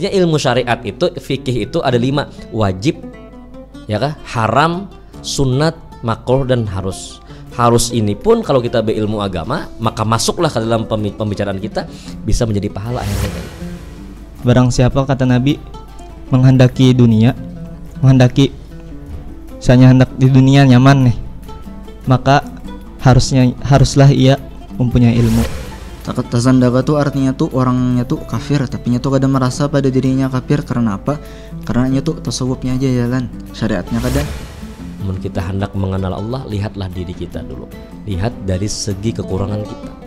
Artinya ilmu syariat itu, fikih itu ada 5, wajib, ya kah? Haram, sunat, makruh, dan harus. Harus ini pun kalau kita berilmu agama, maka masuklah ke dalam pembicaraan kita, bisa menjadi pahala akhirnya. Barang siapa, kata Nabi, menghendaki misalnya hendak di dunia nyaman nih, maka haruslah ia mempunyai ilmu. Tasandaka tuh artinya tuh orangnya tuh kafir, tapi nya tuh kadang merasa pada dirinya kafir karena apa? Karena nya tuh tasawufnya aja jalan, syariatnya kadang. Namun kita hendak mengenal Allah, lihatlah diri kita dulu. Lihat dari segi kekurangan kita.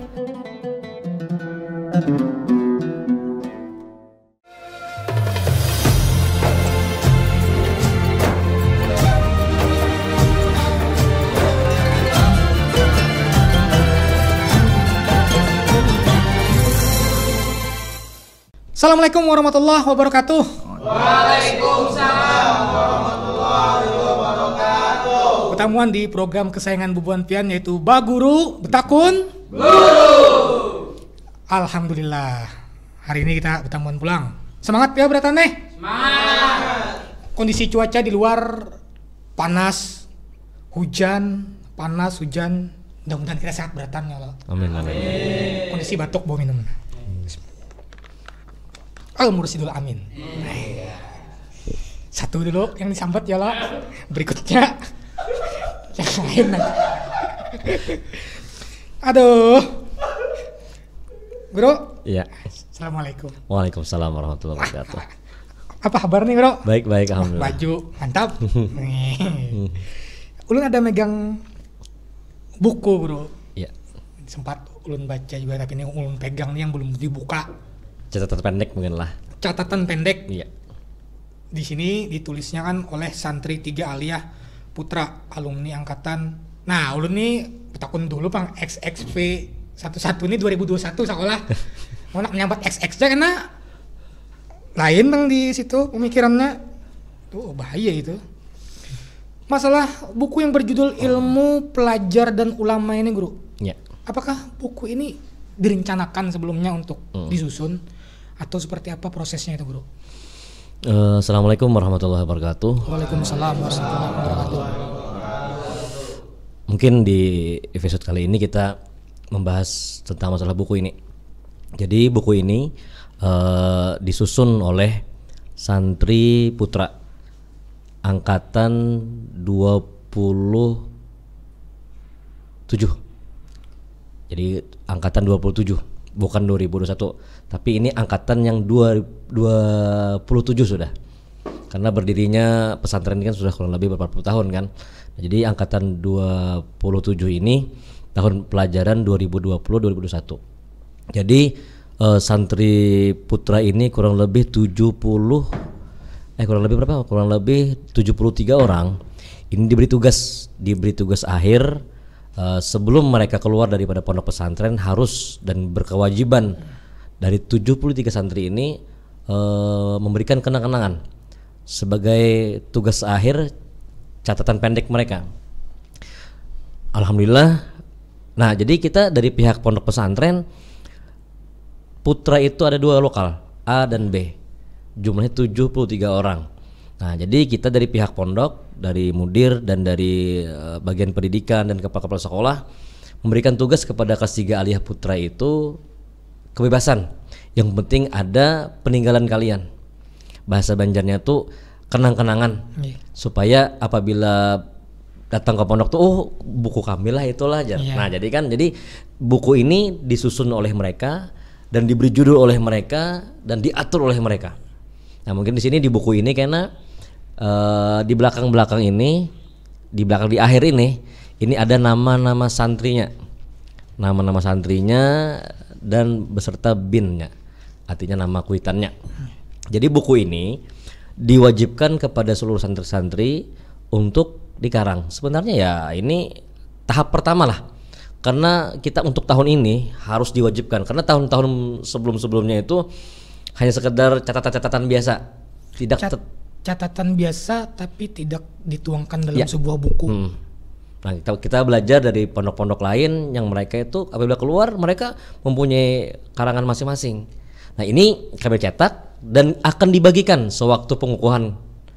Assalamualaikum warahmatullahi wabarakatuh. Waalaikumsalam warahmatullahi wabarakatuh. Pertemuan di program kesayangan Bubuan Pian, yaitu Baguru Betakun Guru. Alhamdulillah, hari ini kita pertemuan pulang. Semangat ya beratan nih. Semangat. Kondisi cuaca di luar panas, hujan. Mudah-mudahan kita sehat beratan ya Allah. Amin, amin. Kondisi batuk, bawa minum. Al-Mursidul Amin. Satu dulu yang disambat ya Allah. Berikutnya yang lain nanti. Aduh. Bro. Iya. Assalamualaikum. Waalaikumsalam warahmatullahi wabarakatuh. Apa kabar nih, Bro? Baik, alhamdulillah. Baju mantap. Ulun ada megang buku, Bro. Iya. Sempat ulun baca juga, tapi ini ulun pegang nih yang belum dibuka. Catatan pendek mungkin lah. Catatan pendek. Iya. Di sini ditulisnya kan oleh santri 3 Aliyah Putra, alumni angkatan. Nah, ulun nih petakun dulu Pang, XXV 11 ini 2021 sekolah. Mau nak menyambat XX aja karena lain Bang di situ pemikirannya. Tuh bahaya itu. Masalah buku yang berjudul Ilmu Pelajar dan Ulama ini, Guru. Iya. Apakah buku ini direncanakan sebelumnya untuk disusun atau seperti apa prosesnya itu, Guru? Assalamualaikum warahmatullahi wabarakatuh. Waalaikumsalam warahmatullahi wabarakatuh. Mungkin di episode kali ini kita membahas tentang masalah buku ini. Jadi buku ini disusun oleh santri putra angkatan 27. Jadi angkatan 27, bukan 2021. Tapi ini angkatan yang 27 sudah. Karena berdirinya pesantren ini kan sudah kurang lebih berapa puluh tahun kan. Jadi angkatan 27 ini tahun pelajaran 2020-2021. Jadi santri putra ini kurang lebih 73 orang. Ini diberi tugas akhir sebelum mereka keluar daripada pondok pesantren harus dan berkewajiban dari 73 santri ini memberikan kenang-kenangan sebagai tugas akhir catatan pendek mereka. Alhamdulillah. Nah, jadi kita dari pihak pondok pesantren putra itu ada 2 lokal, A dan B. Jumlahnya 73 orang. Nah, jadi kita dari pihak pondok, dari mudir dan dari bagian pendidikan dan kepala-kepala sekolah memberikan tugas kepada kelas 3 Aliyah Putra itu kebebasan. Yang penting ada peninggalan kalian. Bahasa Banjarnya tuh kenang-kenangan. Supaya apabila datang ke pondok tuh buku kami lah itulah aja. Nah, jadi buku ini disusun oleh mereka dan diberi judul oleh mereka dan diatur oleh mereka. Nah, mungkin di sini di buku ini karena di belakang ini, di akhir ini ada nama-nama santrinya. Nama-nama santrinya dan beserta binnya. Artinya nama kuitannya. Jadi buku ini diwajibkan kepada seluruh santri-santri untuk dikarang. Sebenarnya ya ini tahap pertama lah. Karena kita untuk tahun ini harus diwajibkan. Karena tahun-tahun sebelum-sebelumnya itu hanya sekedar catatan-catatan biasa. Catatan biasa tapi tidak dituangkan dalam sebuah buku. Nah, kita belajar dari pondok-pondok lain yang mereka itu apabila keluar mereka mempunyai karangan masing-masing. Nah, ini kami cetak dan akan dibagikan sewaktu pengukuhan.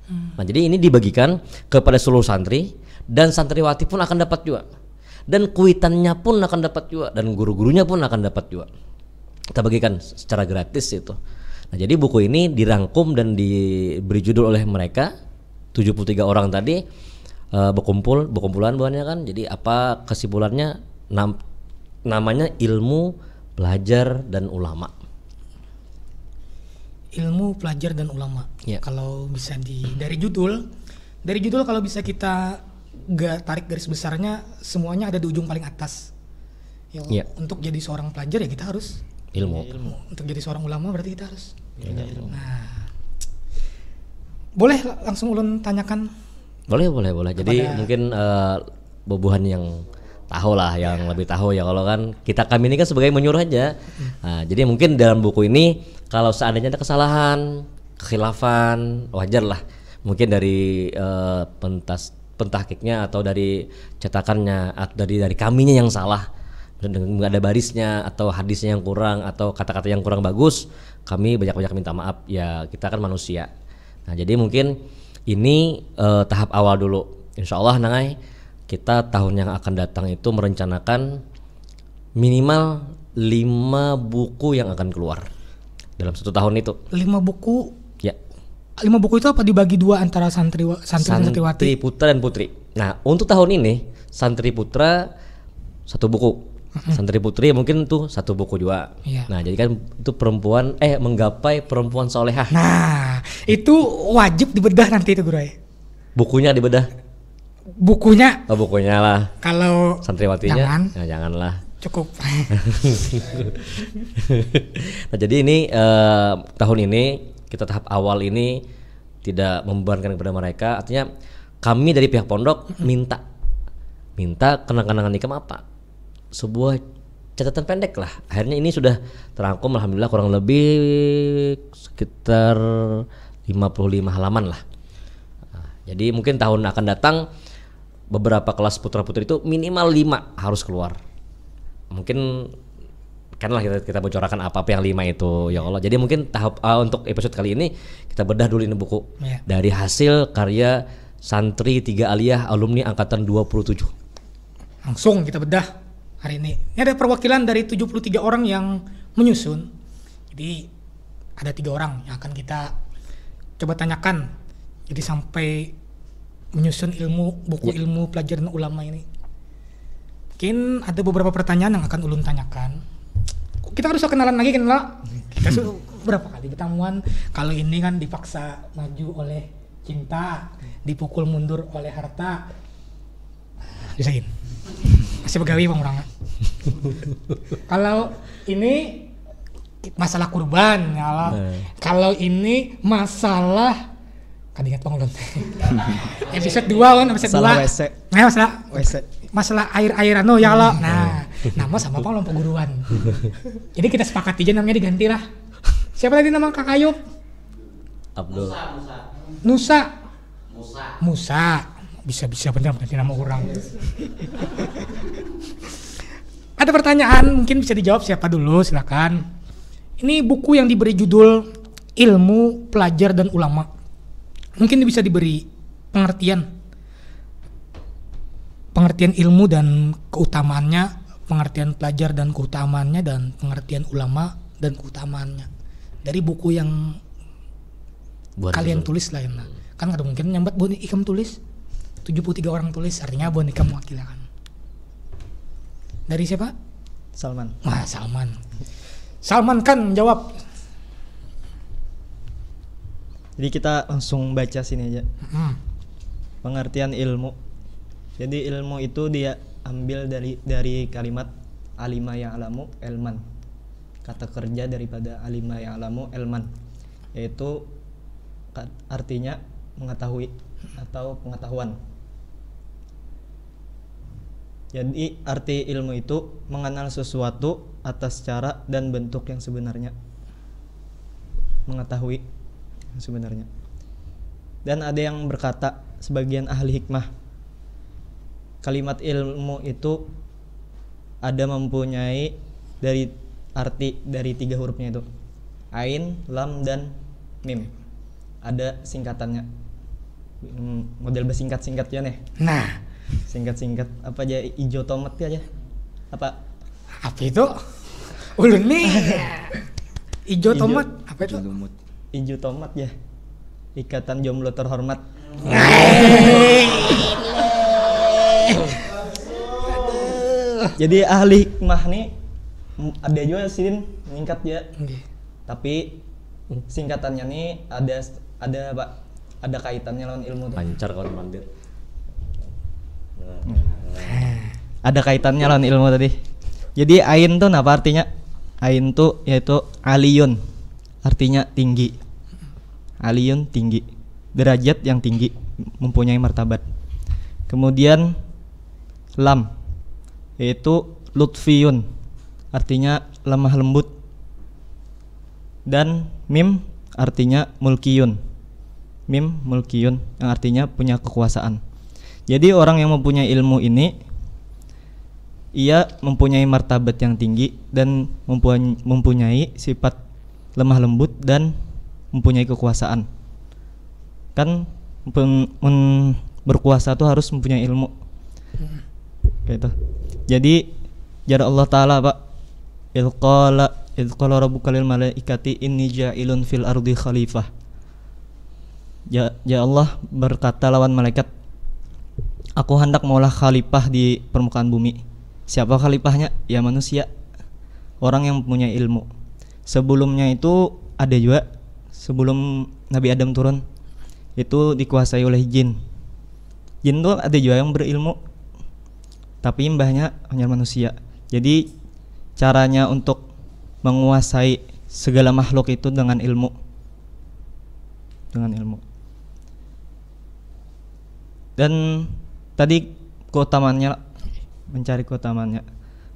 Nah, jadi ini dibagikan kepada seluruh santri dan santriwati pun akan dapat juga. Dan kuitannya pun akan dapat juga dan guru-gurunya pun akan dapat juga. Kita bagikan secara gratis itu. Nah, jadi buku ini dirangkum dan diberi judul oleh mereka 73 orang tadi, berkumpulan bahannya kan. Jadi apa kesimpulannya? Namanya ilmu, pelajar dan ulama. Ilmu, pelajar dan ulama. Ya. Kalau bisa dari judul kalau bisa kita tarik garis besarnya, semuanya ada di ujung paling atas. Ya. Untuk jadi seorang pelajar ya kita harus Ilmu. Untuk jadi seorang ulama berarti kita harus Ilmu. Nah, boleh langsung ulun tanyakan. Boleh. Jadi mungkin bubuhan yang tahu lah, yang lebih tahu ya. Kalau kan kami ini kan sebagai menyuruh aja. Nah, jadi mungkin dalam buku ini kalau seandainya ada kesalahan, kekhilafan, wajar lah. Mungkin dari pentahkiknya atau dari cetakannya atau dari kaminya yang salah, nggak ada barisnya atau hadisnya yang kurang atau kata-kata yang kurang bagus, kami banyak-banyak minta maaf ya, kita kan manusia. Nah, jadi mungkin ini tahap awal dulu. Insya Allah Nangai, kita tahun yang akan datang itu merencanakan minimal 5 buku yang akan keluar dalam 1 tahun itu. 5 buku. Ya. 5 buku itu apa dibagi 2 antara santriwati? Santri putra dan putri. Nah, untuk tahun ini santri putra 1 buku. Santri putri mungkin tuh 1 buku juga. Iya. Nah, jadi kan itu perempuan menggapai perempuan solehah. Nah, itu wajib dibedah nanti itu Guru. Bukunya dibedah. Bukunya Bukunya lah. kalau Santriwatinya janganlah. Cukup. Nah, jadi ini tahun ini kita tahap awal ini tidak membebankan kepada mereka. Artinya kami dari pihak pondok minta kenang-kenangan nikam apa? Sebuah catatan pendek lah. Akhirnya ini sudah terangkum alhamdulillah kurang lebih sekitar 55 halaman lah. Nah, jadi mungkin tahun akan datang beberapa kelas putra putri itu minimal 5 harus keluar. Mungkin kan lah kita bocorkan apa yang 5 itu ya Allah. Jadi mungkin tahap untuk episode kali ini kita bedah dulu ini buku dari hasil karya santri 3 aliyah alumni angkatan 27. Langsung kita bedah hari ini. Ini ada perwakilan dari 73 orang yang menyusun. Jadi ada 3 orang yang akan kita coba tanyakan. Jadi sampai menyusun buku ilmu pelajaran ulama ini. Mungkin ada beberapa pertanyaan yang akan ulun tanyakan. Kita harus kenalan lagi kan lah. Kita sudah berapa kali pertemuan. Kalau ini kan dipaksa maju oleh cinta, dipukul mundur oleh harta. Bisain. Masih begawi bang orangnya. Kalau ini masalah kurban, kalau ini masalah kan ingat bang ulun. Episode 2 kan, episode 2. Masalah WC. Masalah air-airan ya Allah. Nah, nama sama Bang Lompo Guruan. Jadi kita sepakati aja namanya diganti lah. Siapa tadi nama Kak Ayub? Abdul. Musa. Bisa bener ganti nama orang. Ada pertanyaan mungkin bisa dijawab siapa dulu, silakan. Ini buku yang diberi judul Ilmu, Pelajar dan Ulama. Mungkin bisa diberi pengertian ilmu dan keutamaannya, pengertian pelajar dan keutamaannya, dan pengertian ulama dan keutamaannya dari buku yang kalian tulis lah ya. Kan ada mungkin nyambat Bon Ikam tulis 73 orang tulis, artinya Bon Ikam mewakili kan. Dari siapa? Salman. Wah, Salman kan menjawab. Jadi kita langsung baca sini aja. Pengertian ilmu. Jadi ilmu itu dia ambil dari kalimat alima ya'lamu ilman. Kata kerja daripada alima ya'lamu ilman, yaitu artinya mengetahui atau pengetahuan. Jadi arti ilmu itu mengenal sesuatu atas cara dan bentuk yang sebenarnya. Mengetahui yang sebenarnya. Dan ada yang berkata, sebagian ahli hikmah, kalimat ilmu itu ada mempunyai dari arti dari 3 hurufnya itu, ain, lam, dan Mim. Ada singkatannya. Model bersingkat-singkat ya nih. Nah, Singkat-singkat apa aja, ijo tomat aja. Apa? apa itu? Ulun nih. Ijo tomat, apa itu? Lumut. Ijo tomat ya. Ikatan Jomblo Terhormat. Jadi ahli hikmah nih ada juga sidin meningkat ya. Nggih. Tapi singkatannya nih ada Pak, ada kaitannya lawan ilmu tuh. Lancar kawan mandir. Ada kaitannya lawan ilmu tadi. Jadi ain tuh apa artinya? Ain tuh yaitu aliyun. Artinya tinggi. Aliyun tinggi. Derajat yang tinggi, mempunyai martabat. Kemudian lam yaitu lutfiyun. Artinya lemah lembut. Dan mim artinya mulkiyun. Mim mulkiyun yang artinya punya kekuasaan. Jadi orang yang mempunyai ilmu ini ia mempunyai martabat yang tinggi dan mempunyai sifat lemah lembut dan mempunyai kekuasaan. Kan berkuasa itu harus mempunyai ilmu. Gitu. Jadi jar Allah Ta'ala Pak, idh qala rabbuka lil malaikati inni ja'ilun fil ardi khalifah. Ya Allah berkata lawan malaikat, aku hendak maulah khalifah di permukaan bumi. Siapa khalifahnya? Ya manusia, orang yang mempunyai ilmu. Sebelumnya itu ada juga, sebelum Nabi Adam turun itu dikuasai oleh jin. Jin tuh ada juga yang berilmu, tapi mbahnya hanya manusia. Jadi caranya untuk menguasai segala makhluk itu dengan ilmu. Dengan ilmu. Dan tadi keutamaannya, mencari keutamaannya.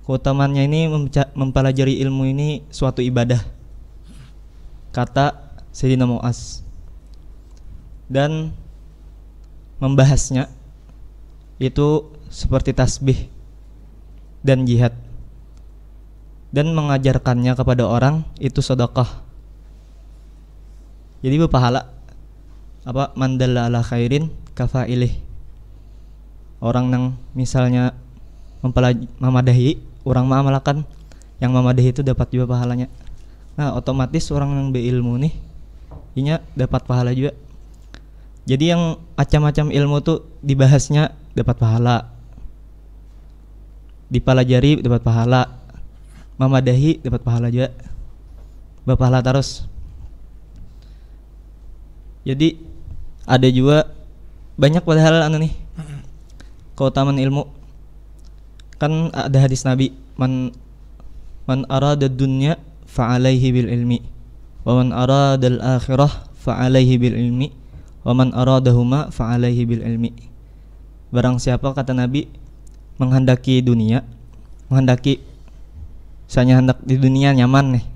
Keutamaannya ini mempelajari ilmu ini suatu ibadah. Kata Sayyidina Mu'az. Dan membahasnya itu seperti tasbih dan jihad. Dan mengajarkannya kepada orang itu sedekah. Jadi berpahala. Apa? Mandalla ala khairin kafailih. Orang yang misalnya memadahi, orang mengamalkan yang memadahi itu dapat juga pahalanya. Nah, otomatis orang yang berilmu nih inya dapat pahala juga. Jadi yang macam-macam ilmu tuh dibahasnya dapat pahala, dipelajari dapat pahala, memadahi dapat pahala juga, berpahala terus. Jadi ada juga banyak padahal nih keutamaan ilmu. Kan ada hadis Nabi, man arada dunya fa'alaihi bil ilmi wa man arada al akhirah fa'alaihi bil ilmi wa man aradahuma fa'alaihi bil ilmi. Barang siapa, kata Nabi, menghendaki dunia, misalnya hendak di dunia nyaman nih,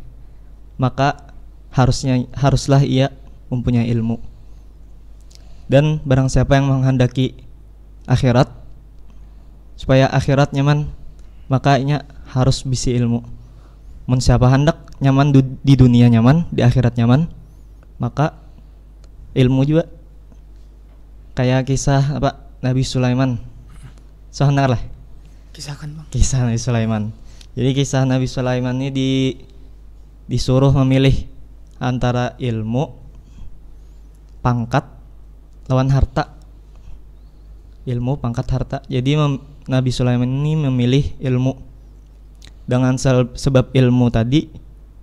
maka haruslah ia mempunyai ilmu. Dan barang siapa yang menghendaki akhirat, supaya akhirat nyaman, maka ia harus bisi ilmu. Mun siapa hendak nyaman di dunia nyaman, di akhirat nyaman, maka ilmu juga. Kayak kisah apa Nabi Sulaiman. Sohnar lah. Kisahkan Bang. Kisah Nabi Sulaiman. Jadi kisah Nabi Sulaiman ini disuruh memilih antara ilmu, pangkat, lawan harta. Ilmu, pangkat, harta. Jadi Nabi Sulaiman ini memilih ilmu. Dengan sebab ilmu tadi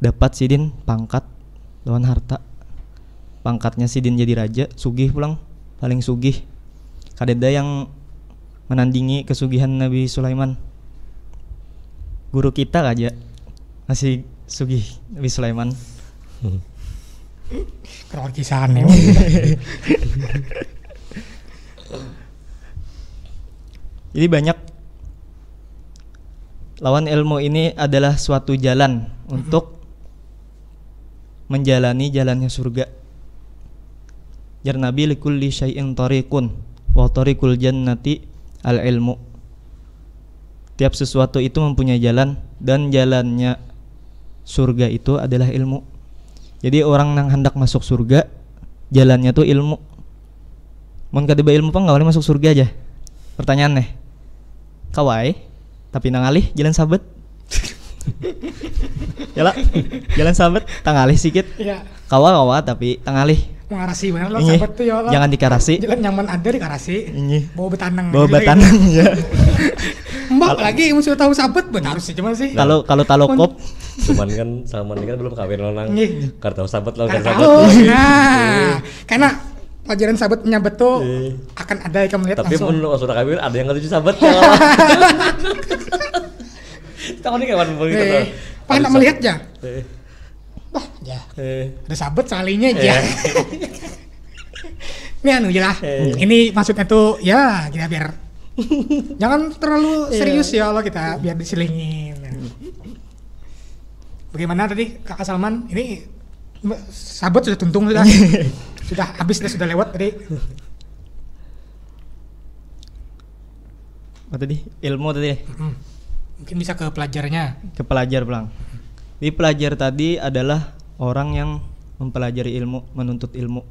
dapat sidin pangkat lawan harta. Pangkatnya sidin jadi raja, sugih pulang, paling sugih. Kadeda yang menandingi kesugihan Nabi Sulaiman. Guru kita aja masih sugih Nabi Sulaiman. Keluar kisahan ya. Jadi banyak. Lawan ilmu ini adalah suatu jalan untuk menjalani jalannya surga. Jar Nabi likulli syai'in tariqun wa tariqul jannati al ilmu. Tiap sesuatu itu mempunyai jalan, dan jalannya surga itu adalah ilmu. Jadi orang yang hendak masuk surga jalannya tuh ilmu. Mun kadiba ilmu pang boleh masuk surga aja. Pertanyaan nih. Kawai tapi nangalih jalan sabet. Yalah, jalan sabet tangalih sikit. Iya. Kawa tapi tangalih. Mengarasi bener lo Ini, sahabat tuh ya Allah. jangan dikarasi. Jalan nyaman ada di karasi. Ini. Bawa betanang. Bawa gitu, batanang gitu. ya. Mbak lagi yang sudah tahu sahabat benar sih cuma sih. Kalau talokop Cuman kan Salman ini kan belum kawin lo nang. Iya. Karena tahu sahabat lo Nggak kan sahabat. tahu. Nah, karena pelajaran sahabat menyabet tuh akan ada yang melihat Tapi langsung. pun lo sudah kawin ada yang nggak tujuh sahabat ya. Tahu nih kawan begitu tuh. Pengen tak melihat ya? Eh, Bah, ya. eh. Ada sahabat sekalinya aja. Ini anu aja lah. Ini maksudnya tuh ya kita biar jangan terlalu serius ya Allah kita biar diselingin. Bagaimana tadi Kakak Salman? Ini sahabat sudah tuntung sudah. Sudah habis sudah lewat tadi. apa tadi? Ilmu tadi. Mungkin bisa ke pelajarnya. Ke pelajar pulang. Di pelajar tadi adalah orang yang mempelajari ilmu, menuntut ilmu.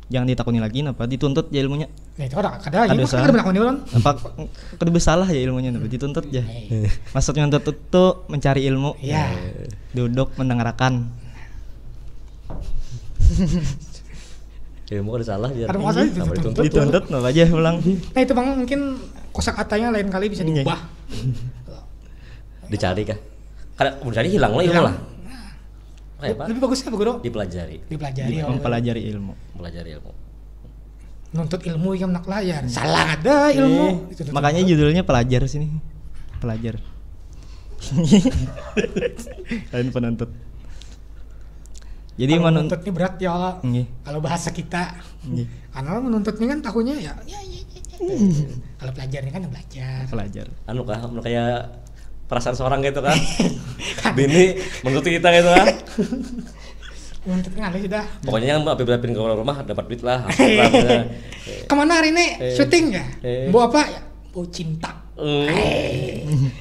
Jangan ditakuni lagi, napa dituntut ya ilmunya. Nah itu ada ini salah. ada belakang ulun. Apa kedua salah ya ilmunya, napa dituntut ya. Maksudnya menuntut itu mencari ilmu. Iya. Duduk mendengarkan. Ilmu ada salah ya. Ada masalah Sama dituntut. Dituntut napa aja pulang. Nah itu bang mungkin kosakatanya lain kali bisa Iya. diubah. Dicari kah? Karena udah cari hilang lah ilmu Hilang. lah. Apa ya, Pak? Lebih bagusnya apa guru? Dipelajari. Dipelajari ya. Mempelajari ilmu. Pelajari ilmu. Nuntut ilmu yang nak layar. Salah ada ilmu. Dituntut Makanya ilmu. judulnya pelajar sini. Pelajar. Kalian penuntut. Jadi Kalau menuntut. menuntut ini berat ya Allah. Iya. Kalau bahasa kita. Iya. Karena menuntut ini kan tahunya ya. Kalau pelajar ini kan yang belajar. Pelajar. Anu kah? Anu kayak perasaan seorang gitu kan. Bini menuntut kita gitu kan. Menuntut ngalih sudah. Pokoknya yang apabila pindah ke rumah dapat duit lah. Alhamdulillah. Kemana hari ini? Syuting ya? Bawa apa? Ya? Bawa cinta.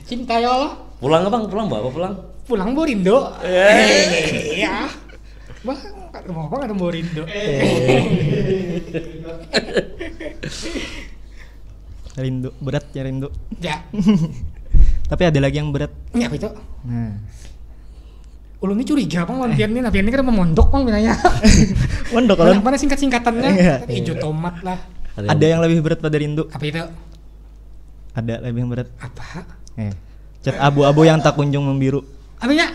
Cinta ya Allah. Pulang apa bang? Pulang bawa apa pulang? Pulang bawa Rindo. Iya. Bang, mau apa nggak bawa Rindo? Rindu, berat ya rindu. Ya. Tapi ada lagi yang berat. Ini apa itu? Nah, Ulun ini curiga bang, Pian ini kan memondok bang binanya. mondok kan? Banyak mana singkat-singkatannya? Iya. Tadi hijau tomat lah. Ada yang lebih berat pada rindu. Apa itu? Ada lebih yang berat. Apa? Cat abu-abu yang tak kunjung membiru. Apanya?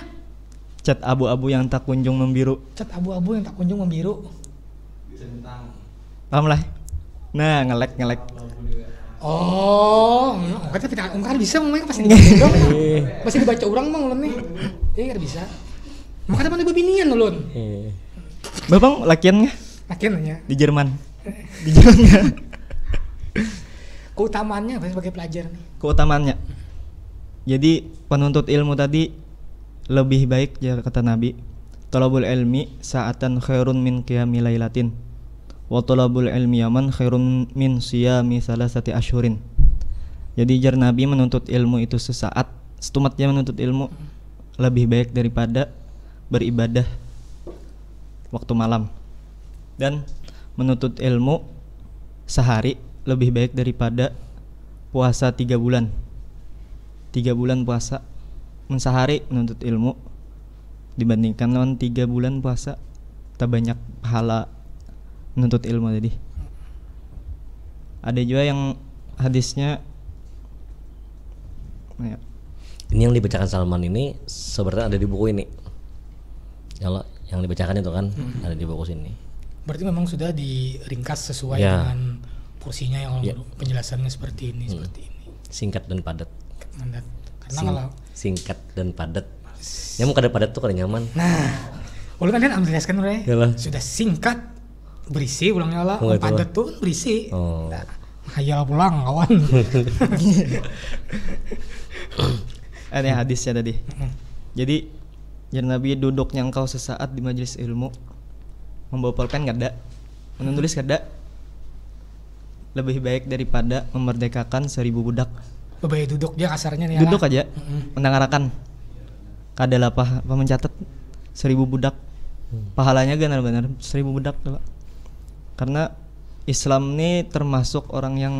Cat abu-abu yang tak kunjung membiru. Cat abu-abu yang tak kunjung membiru. Paham lah? Nah, ngelek. Oh, katanya tidak, kan bisa ngomongnya pasti dibaca dong. Pasti dibaca orang bang ulun nih. Iya kan bisa. Makanya mana bebinian ulun. Bapak lakian nggak? Makin nanya. Di Jerman. Di Jerman nggak? Keutamaannya apa sebagai pelajar nih? Keutamaannya. Jadi penuntut ilmu tadi lebih baik ya kata Nabi. Talabul ilmi sa'atan khairun min qiyami lailatin. Wa talabul ilmi yaman khairun min siyami salasati asyhurin. Jadi jar Nabi menuntut ilmu itu sesaat, setumatnya menuntut ilmu lebih baik daripada beribadah waktu malam. Dan menuntut ilmu sehari lebih baik daripada puasa 3 bulan. 3 bulan puasa sehari menuntut ilmu dibandingkan lawan 3 bulan puasa tak banyak pahala menuntut ilmu tadi. Ada juga yang hadisnya Ini yang dibacakan Salman ini sebenarnya ada di buku ini. Kalau yang dibacakan itu kan ada di buku sini. Berarti memang sudah diringkas sesuai Ya. dengan porsinya yang Ya. penjelasannya seperti ini, seperti ini. Singkat dan padat. Mandat. Karena kalau Singkat dan padat. Yang mau kada padat tuh kada nyaman. nah, ulun kan menjelaskan udah Yalah. sudah singkat berisi ulangnya lah, Oh, itu padat tuh berisi. Oh. Nah, hayal pulang kawan. Ini hadisnya tadi. Jadi jar Nabi duduknya engkau sesaat di majelis ilmu, membawa pulpen nggak ada, menulis nggak ada, lebih baik daripada memerdekakan 1000 budak. Bebaya duduk dia kasarnya nih. Duduk lah. aja, mendengarkan. Kada apa mencatat 1000 budak Pahalanya benar-benar 1000 budak tuh, Pak. Karena Islam ini termasuk orang yang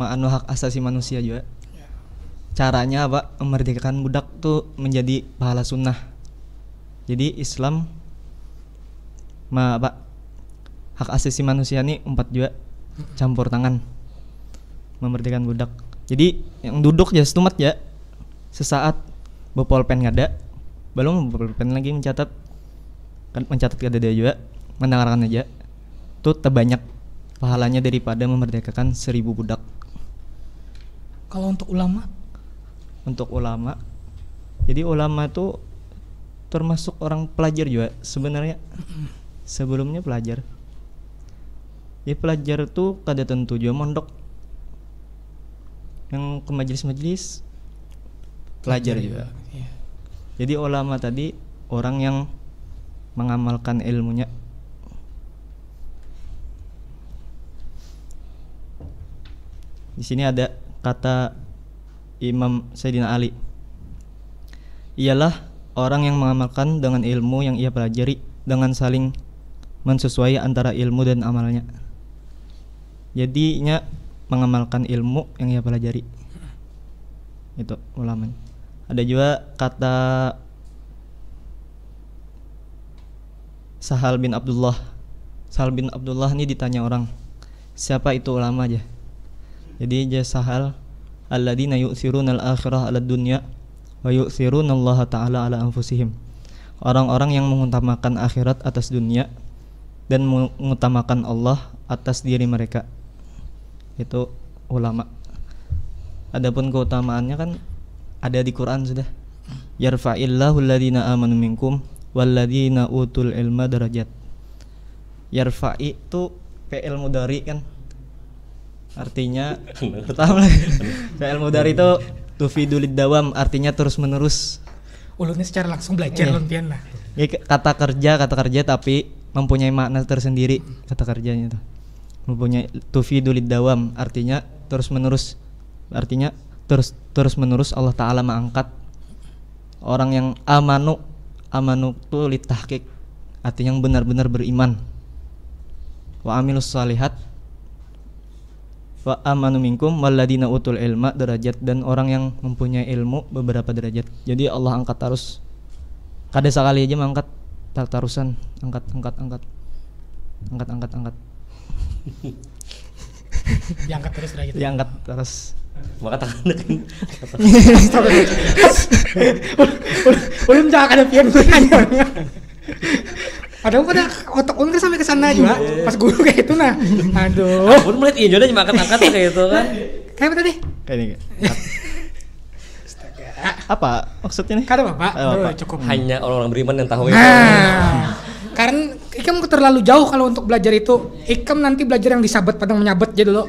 ma'anu hak asasi manusia juga. Caranya apa? Memerdekakan budak tuh menjadi pahala sunnah. Jadi Islam hak asasi manusia ini 4 juga, campur tangan memerdekakan budak. Jadi yang duduk ya setumat ya, sesaat bepolpen ngada, belum bepolpen lagi mencatat kada dia juga, mendengarkan aja tuh terbanyak pahalanya daripada memerdekakan 1000 budak. Kalau untuk ulama, jadi ulama tuh termasuk orang pelajar juga sebenarnya. Sebelumnya pelajar. Ya pelajar tuh kada tentu juga mondok. Yang ke majelis-majelis pelajar juga. Iya. Jadi ulama tadi orang yang mengamalkan ilmunya. Di sini ada kata Imam Sayyidina Ali. Ialah orang yang mengamalkan dengan ilmu yang ia pelajari dengan saling mensesuaikan antara ilmu dan amalnya. Jadinya mengamalkan ilmu yang ia pelajari. Itu ulama. Ada juga kata Sahal bin Abdullah. Sahal bin Abdullah ini ditanya orang, siapa itu ulama aja? Jadi dia Sahal, alladzina yu'thiruna al-akhirah 'ala dunya wa yu'thiruna Allah ta'ala 'ala anfusihim. Orang-orang yang mengutamakan akhirat atas dunia dan mengutamakan Allah atas diri mereka. Itu ulama. Adapun keutamaannya kan ada di Quran sudah. Yarfa'illahu alladzina amanu minkum walladzina utul ilma darajat. Yarfa'i itu fi'il mudhari kan. Artinya fi'il mudhari itu tufidul dawam, artinya terus-menerus. ulunnya secara langsung belajar lumpian lah. Ya, kata kerja tapi mempunyai makna tersendiri kata kerjanya itu. Mempunyai tufidul dawam, artinya terus-menerus. Artinya terus-menerus Allah Ta'ala mengangkat orang yang amanu itu litahqiq, artinya yang benar-benar beriman. Wa amilus salihat wa amanu minkum walladina utul ilma derajat, dan orang yang mempunyai ilmu beberapa derajat. Jadi Allah angkat terus, kada sekali aja mengangkat, tarusan angkat. Diangkat terus derajat. Diangkat terus. Maka tangan kan. Ulun jangan ada pian gue nanya. Padahal pada otak ulun kan sampai ke sana juga pas guru kayak itu nah. Aduh. Ulun melihat iya juga angkat kayak itu kan. Kayak apa tadi? Kayak ini. Apa maksudnya nih? Kada Bapak. Apa? Cukup. Hanya orang-orang beriman yang tahu itu. Karena Ikam terlalu jauh kalau untuk belajar itu. Ikam nanti belajar yang disabat padang menyabet aja dulu.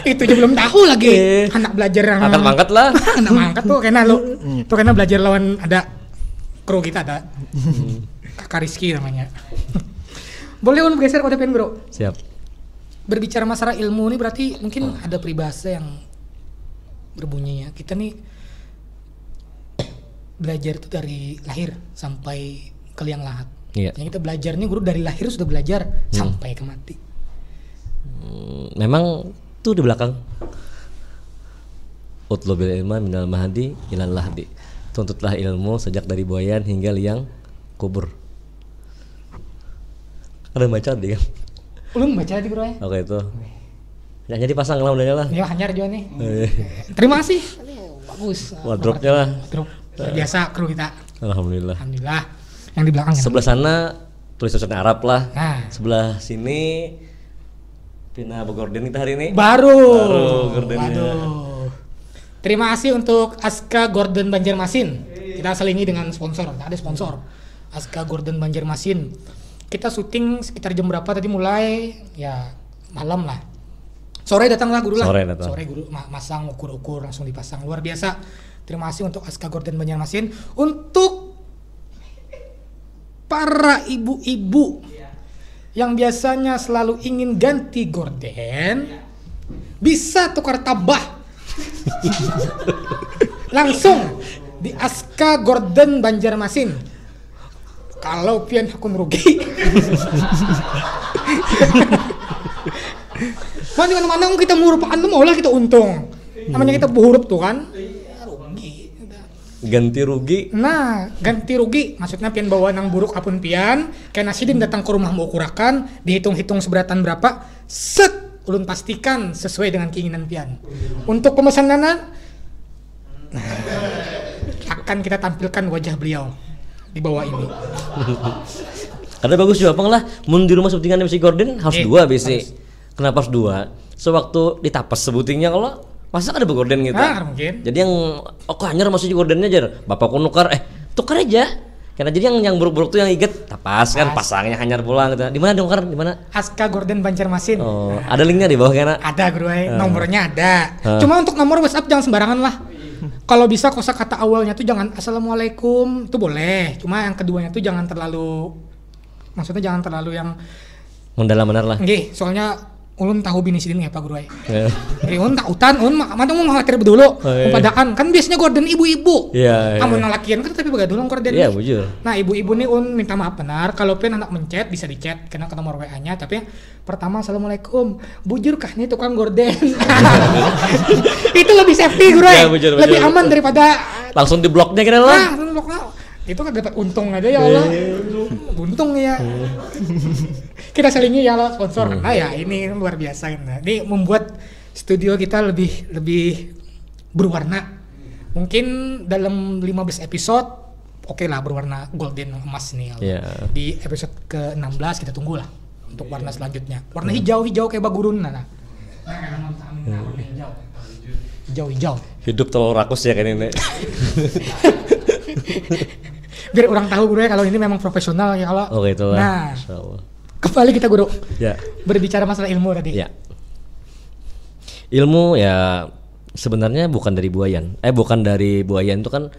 Itu juga belum tahu lagi. Anak belajar yang Angkat lah. Anak mangkat tuh kena lu. Tuh kena belajar lawan ada kru kita ada. Kakak Rizky namanya. Boleh ulun bergeser pada pen bro. Siap. Berbicara masalah ilmu ini berarti mungkin ada peribahasa yang berbunyi ya. Kita nih belajar itu dari lahir sampai ke liang lahat. Iya. Yang kita belajar nih guru dari lahir sudah belajar sampai ke mati. Memang tuh di belakang. Utlubil ilma minal mahdi ilal lahdi. Tuntutlah ilmu sejak dari buayan hingga liang kubur. Ada baca di kan? Ulun baca di guru ya. Oke itu. Hanya dipasang lah udahnya lah. Ya hanyar juga nih. Terima kasih. Bagus. Wardrobe-nya lah. Wardrobe. Biasa kru kita. Alhamdulillah. Alhamdulillah. Yang di belakang. Sebelah sana tulis tulisan Arab lah. Nah. Sebelah sini Pina Gordon kita hari ini. Baru gordennya. Waduh. Terima kasih untuk Aska Gordon Banjarmasin. Kita selingi dengan sponsor. Ada sponsor. Aska Gordon Banjarmasin. Kita syuting sekitar jam berapa tadi mulai? Ya malam lah. Sore datanglah guru lah. Sore guru masang ukur-ukur langsung dipasang. Luar biasa. Terima kasih untuk Aska Gordon Banjarmasin. Untuk para ibu-ibu yang biasanya selalu ingin ganti gorden, bisa tukar tabah langsung di Aska Gordon Banjarmasin. Kalau pian hakun rugi. Mana mana kita merupakan tuh maulah kita untung. Namanya kita berhuruf tuh kan. Rugi. Ganti rugi. Nah, ganti rugi maksudnya pian bawa nang buruk apun pian, kayak Nasidim datang ke rumah mau ukurakan, dihitung-hitung seberatan berapa, set ulun pastikan sesuai dengan keinginan pian. Untuk pemesanan akan kita tampilkan wajah beliau di bawah ini. Karena bagus juga lah, mun di rumah syutingan MC Gordon harus dua BC. Harus. Kenapa harus dua? Sewaktu ditapas sebutingnya kalau masa ada Gordon gitu. Mungkin. Jadi yang anyar masuk Gordonnya aja. Bapakku nukar, tukar aja. Karena jadi yang buruk-buruk tuh yang iget tapas kan pasangnya hanyar pulang gitu. Di mana nukar? Di mana? Aska Gordon Banjarmasin. Oh, ada linknya di bawah kayaknya. Ada guru, nomornya ada. Cuma untuk nomor WhatsApp jangan sembarangan lah. Kalau bisa kosakata awalnya tuh jangan assalamualaikum, itu boleh. Cuma yang keduanya tuh jangan terlalu, maksudnya jangan terlalu yang mendalam-benar lah. nggih, soalnya ulun tahu bini sidin ya Pak Guru. Iya. Ulun tak utan, ulun mana mau khawatir bedulu. Padaan kan biasanya Gordon ibu-ibu. Iya. Amun nalakian kan tapi begadul Gordon. Iya, bujur. Nah, ibu-ibu nih ulun minta maaf benar kalau pengen anak mencet bisa dicet kena ke nomor WA-nya, tapi pertama assalamualaikum. Bujur kah nih tukang Gordon? Itu lebih safety Guru. Iya, bujur. Lebih aman daripada Langsung di bloknya kira lah. blok lah. Itu kan dapat untung aja ya Allah. Untung ya. Kita selingi ya Allah sponsor. Nah ya ini luar biasa. Ini membuat studio kita lebih berwarna. Mungkin dalam 15 episode oke lah berwarna golden emas nih. Yeah. Di episode ke-16 kita tunggulah untuk warna selanjutnya. Warna hijau kayak bagurun nah. Hijau. Hidup terlalu rakus ya kan ini. Biar orang tahu Guru ya kalau ini memang profesional ya kalau. Oke itulah. Nah, Insyaallah. kembali kita Guru. Ya. Berbicara masalah ilmu tadi. Ya. Ilmu ya sebenarnya bukan dari buayan. Bukan dari buayan itu kan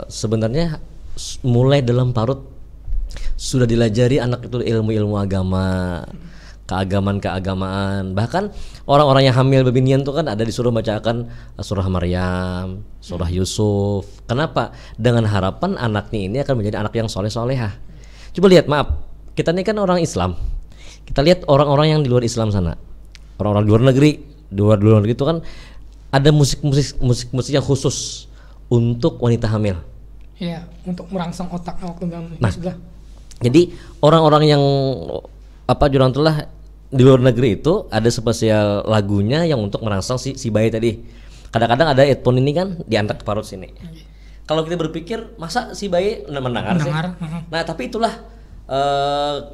sebenarnya mulai dalam parut sudah dilajari anak itu ilmu-ilmu agama, keagamaan. Bahkan orang-orang yang hamil bebinian itu kan ada disuruh bacakan surah Maryam, surah Yusuf. Kenapa? Dengan harapan anaknya ini akan menjadi anak yang soleh-solehah. Coba lihat, maaf, kita ini kan orang Islam. Kita lihat orang-orang yang di luar Islam sana, orang-orang luar negeri, luar negeri itu kan ada musik yang khusus untuk wanita hamil. Iya, untuk merangsang otak waktu dalam sudah. Jadi orang-orang yang jurang telah di luar negeri itu ada spesial lagunya yang untuk merangsang si bayi tadi. Kadang-kadang ada headphone ini kan diantar ke parut sini. Kalau kita berpikir masa si bayi mendengar sih? Nah tapi itulah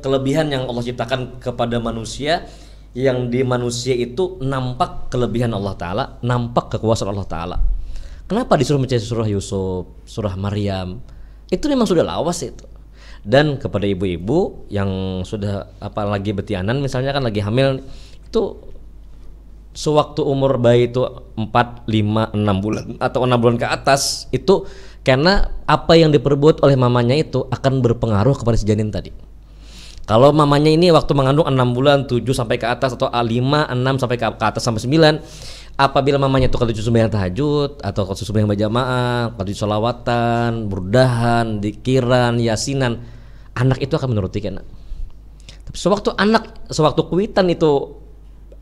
kelebihan yang Allah ciptakan kepada manusia, yang di manusia itu nampak kelebihan Allah Ta'ala, nampak kekuasaan Allah Ta'ala. Kenapa disuruh membaca surah Yusuf, surah Maryam? Itu memang sudah lawas itu. Dan kepada ibu-ibu yang sudah lagi betianan misalnya kan lagi hamil itu sewaktu umur bayi itu 4, 5, 6 bulan atau 6 bulan ke atas itu karena apa yang diperbuat oleh mamanya itu akan berpengaruh kepada si janin tadi. Kalau mamanya ini waktu mengandung 6 bulan 7 sampai ke atas atau 5, 6 sampai ke atas sampai 9, apabila mamanya itu kalau sembahyang tahajud atau kalau sembahyang berjamaah, kalau sholawatan, burdahan, dikiran, yasinan, anak itu akan menuruti kena. Tapi sewaktu kuitan itu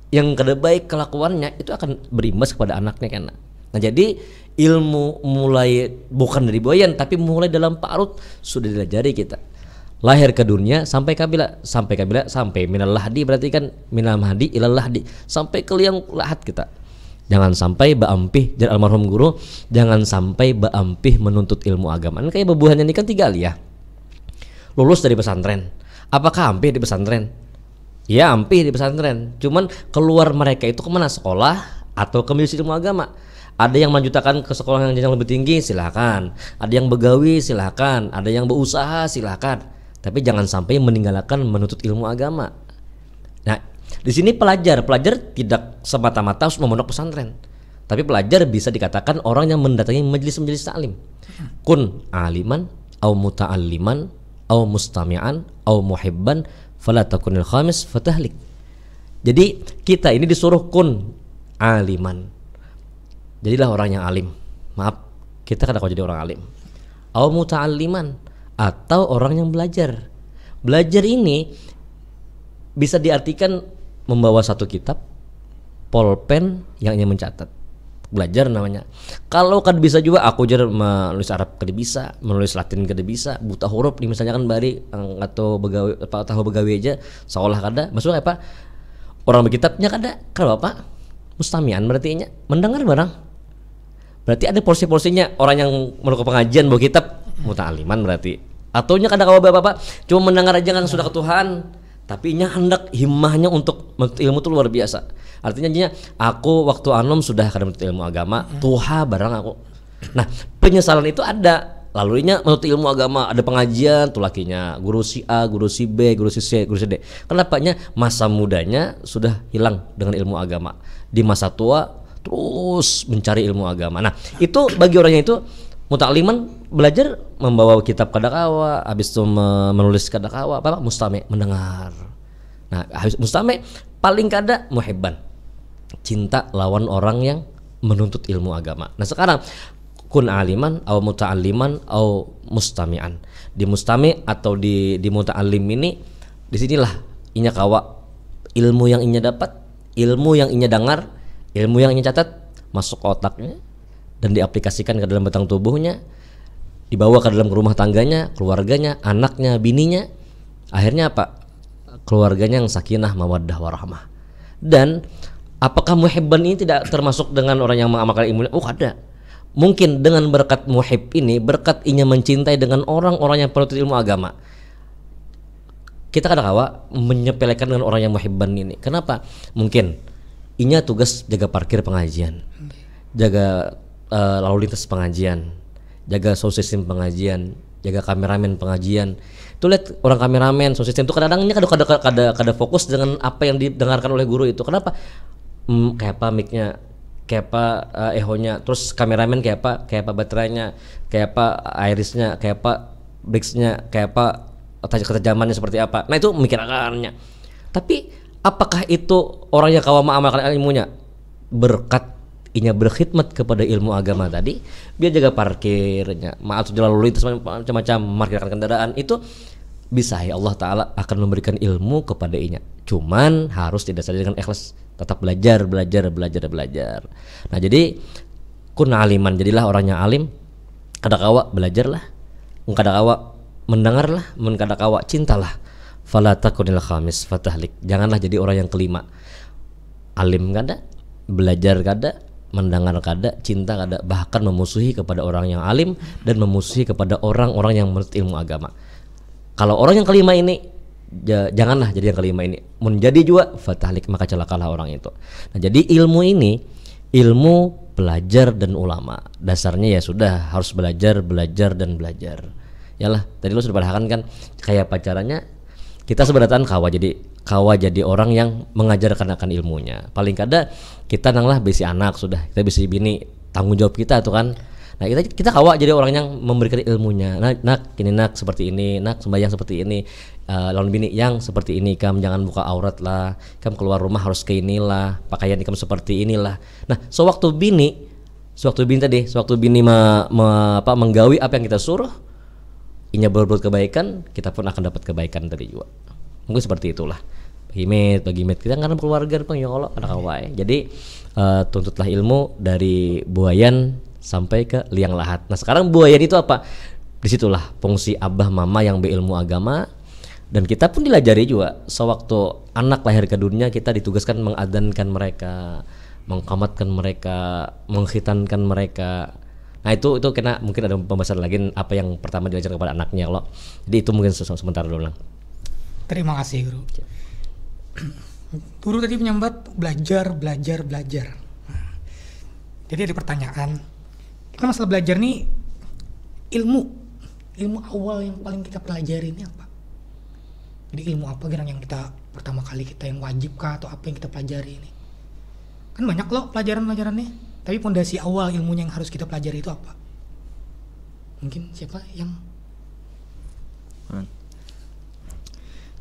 yang kada baik kelakuannya itu akan berimbas kepada anaknya kena. Nah jadi ilmu mulai bukan dari buayan tapi mulai dalam parut sudah dilajari kita. Lahir ke dunia sampai kabila sampai minal lahdi, berarti kan minal mahdi ilal lahdi, sampai ke liang lahat kita. Jangan sampai baampih jar almarhum guru, jangan sampai baampih menuntut ilmu agama. Kayak bebuhannya ini kan 3 aliyah. Lulus dari pesantren, apakah ampih di pesantren? Ya ampih di pesantren, cuman keluar mereka itu kemana? Sekolah atau ke majelis ilmu agama? Ada yang melanjutkan ke sekolah yang lebih tinggi, silakan. Ada yang begawi, silakan. Ada yang berusaha, silakan. Tapi jangan sampai meninggalkan menuntut ilmu agama. Nah, di sini pelajar tidak semata-mata harus memondok pesantren. Tapi pelajar bisa dikatakan orang yang mendatangi majelis-majelis taklim. Kun aliman au muta'alliman au mustami'an au muhibban fala takunil khamis fatahlik. Jadi kita ini disuruh kun aliman, jadilah orang yang alim. Maaf, kita kadang jadi orang alim. Au muta'alliman atau orang yang belajar. Belajar ini bisa diartikan membawa satu kitab, pulpen yang ingin mencatat. Belajar namanya. Kalau kan bisa juga aku jar menulis Arab kada bisa, menulis Latin kada bisa, buta huruf nih misalnya kan bari atau begawe apa tahu begawe aja seolah kada. Maksudnya apa? Orang berkitabnya kada. Kalau apa? Mustamian berarti nya mendengar barang. Berarti ada porsi-porsinya. Orang yang melakukan pengajian bawa kitab muta'aliman berarti. Atau nya kada kawa bapak cuma mendengar aja kan sudah ke Tuhan. Tapi nya hendak himmahnya untuk menuntut ilmu itu luar biasa. Artinya nya aku waktu anom sudah kada menuntut ilmu agama, tuha barang aku. Nah, penyesalan itu ada. Lalu nya menuntut ilmu agama, ada pengajian tuh lakinya, guru si A, guru si B, guru si C, guru si D. Kenapa nya masa mudanya sudah hilang dengan ilmu agama. Di masa tua terus mencari ilmu agama. Nah, itu bagi orangnya itu muta'aliman belajar membawa kitab kada kawa, habis itu menulis kada kawa, apa mustami mendengar. Nah, habis mustami paling kada muhibban. Cinta lawan orang yang menuntut ilmu agama. Nah, sekarang kun aliman atau muta'alliman atau mustami'an. Di mustami atau di muta'allim ini disinilah inya kawa ilmu yang inya dapat, ilmu yang inya dengar, ilmu yang inya catat masuk ke otaknya dan diaplikasikan ke dalam batang tubuhnya, dibawa ke dalam rumah tangganya, keluarganya, anaknya, bininya. Akhirnya apa? Keluarganya yang sakinah, mawaddah, warahmah. Dan apakah muhibban ini tidak termasuk dengan orang yang mengamalkan ilmu? Oh, ada. Mungkin dengan berkat muhib ini, berkat inya mencintai dengan orang-orang yang penuntut ilmu agama, kita kadang kawa menyepelekan dengan orang yang muhibban ini. Kenapa? Mungkin inya tugas jaga parkir pengajian, jaga lalu lintas pengajian, jaga sound system pengajian, jaga kameramen pengajian. Tuh lihat orang kameramen, sound system itu kadang-kadangnya kada fokus dengan apa yang didengarkan oleh guru itu. Kenapa? Kayak apa mic-nya, kayak apa ehonya, terus kameramen kayak apa baterainya, kayak apa irisnya, kayak apa breaks-nya, kayak apa ketajamannya seperti apa. Nah, itu mikirkannya. Tapi apakah itu orang yang kawa mengamalkan ilmunya berkat inya berkhidmat kepada ilmu agama tadi, biar jaga parkirnya, maaf jalan lalu lintas macam-macam, parkirkan kendaraan, itu bisa ya Allah Ta'ala akan memberikan ilmu kepada inya. Cuman harus didasari dengan ikhlas, tetap belajar. Nah, jadi kun aliman, jadilah orang yang alim, kada kawa belajarlah, kada kawa mendengarlah, kada kawa cintalah. Fala takunil khamis fatahlik, janganlah jadi orang yang kelima. Alim kada, belajar kada, mendengar kada, cinta kada, bahkan memusuhi kepada orang yang alim dan memusuhi kepada orang-orang yang menuntut ilmu agama. Kalau orang yang kelima ini janganlah jadi yang kelima ini. Menjadi juga fatahlik, maka celakalah orang itu. Nah, jadi ilmu ini ilmu pelajar dan ulama. Dasarnya ya sudah harus belajar. Yalah, tadi lu sudah padahkan kan kayak pacarannya kita sebenarnya kawa jadi orang yang mengajarkan akan ilmunya. Paling kada kita nanglah besi anak sudah, kita besi bini, tanggung jawab kita tuh kan. Nah, kita kawa jadi orang yang memberikan ilmunya. Nak ini nak seperti ini, nak sembahyang seperti ini, lawan bini yang seperti ini, kamu jangan buka aurat lah, kamu keluar rumah harus ke inilah, pakaian kamu seperti inilah. Nah, sewaktu bini menggawi apa yang kita suruh, inya berbuat kebaikan, kita pun akan dapat kebaikan tadi juga. Mungkin seperti itulah. Bagi met kita karena keluarga pun ya Allah ada kawai. Jadi tuntutlah ilmu dari buayan sampai ke liang lahat. Nah, sekarang buayan itu apa? Disitulah fungsi abah mama yang berilmu agama, dan kita pun dilajari juga. Sewaktu anak lahir ke dunia, kita ditugaskan mengadankan mereka, mengqamatkan mereka, mengkhitankan mereka. Nah, itu kena mungkin ada pembahasan lagi apa yang pertama diajarkan kepada anaknya Allah. Jadi itu mungkin sementara dulu. Terima kasih guru. Guru tadi menyambat belajar. Nah, jadi ada pertanyaan. Kita masalah belajar nih, ilmu awal yang paling kita pelajari ini apa? Jadi ilmu apa yang kita pertama kali kita yang wajib kah atau apa yang kita pelajari ini? Kan banyak loh pelajarannya. Tapi fondasi awal ilmunya yang harus kita pelajari itu apa? Mungkin siapa yang?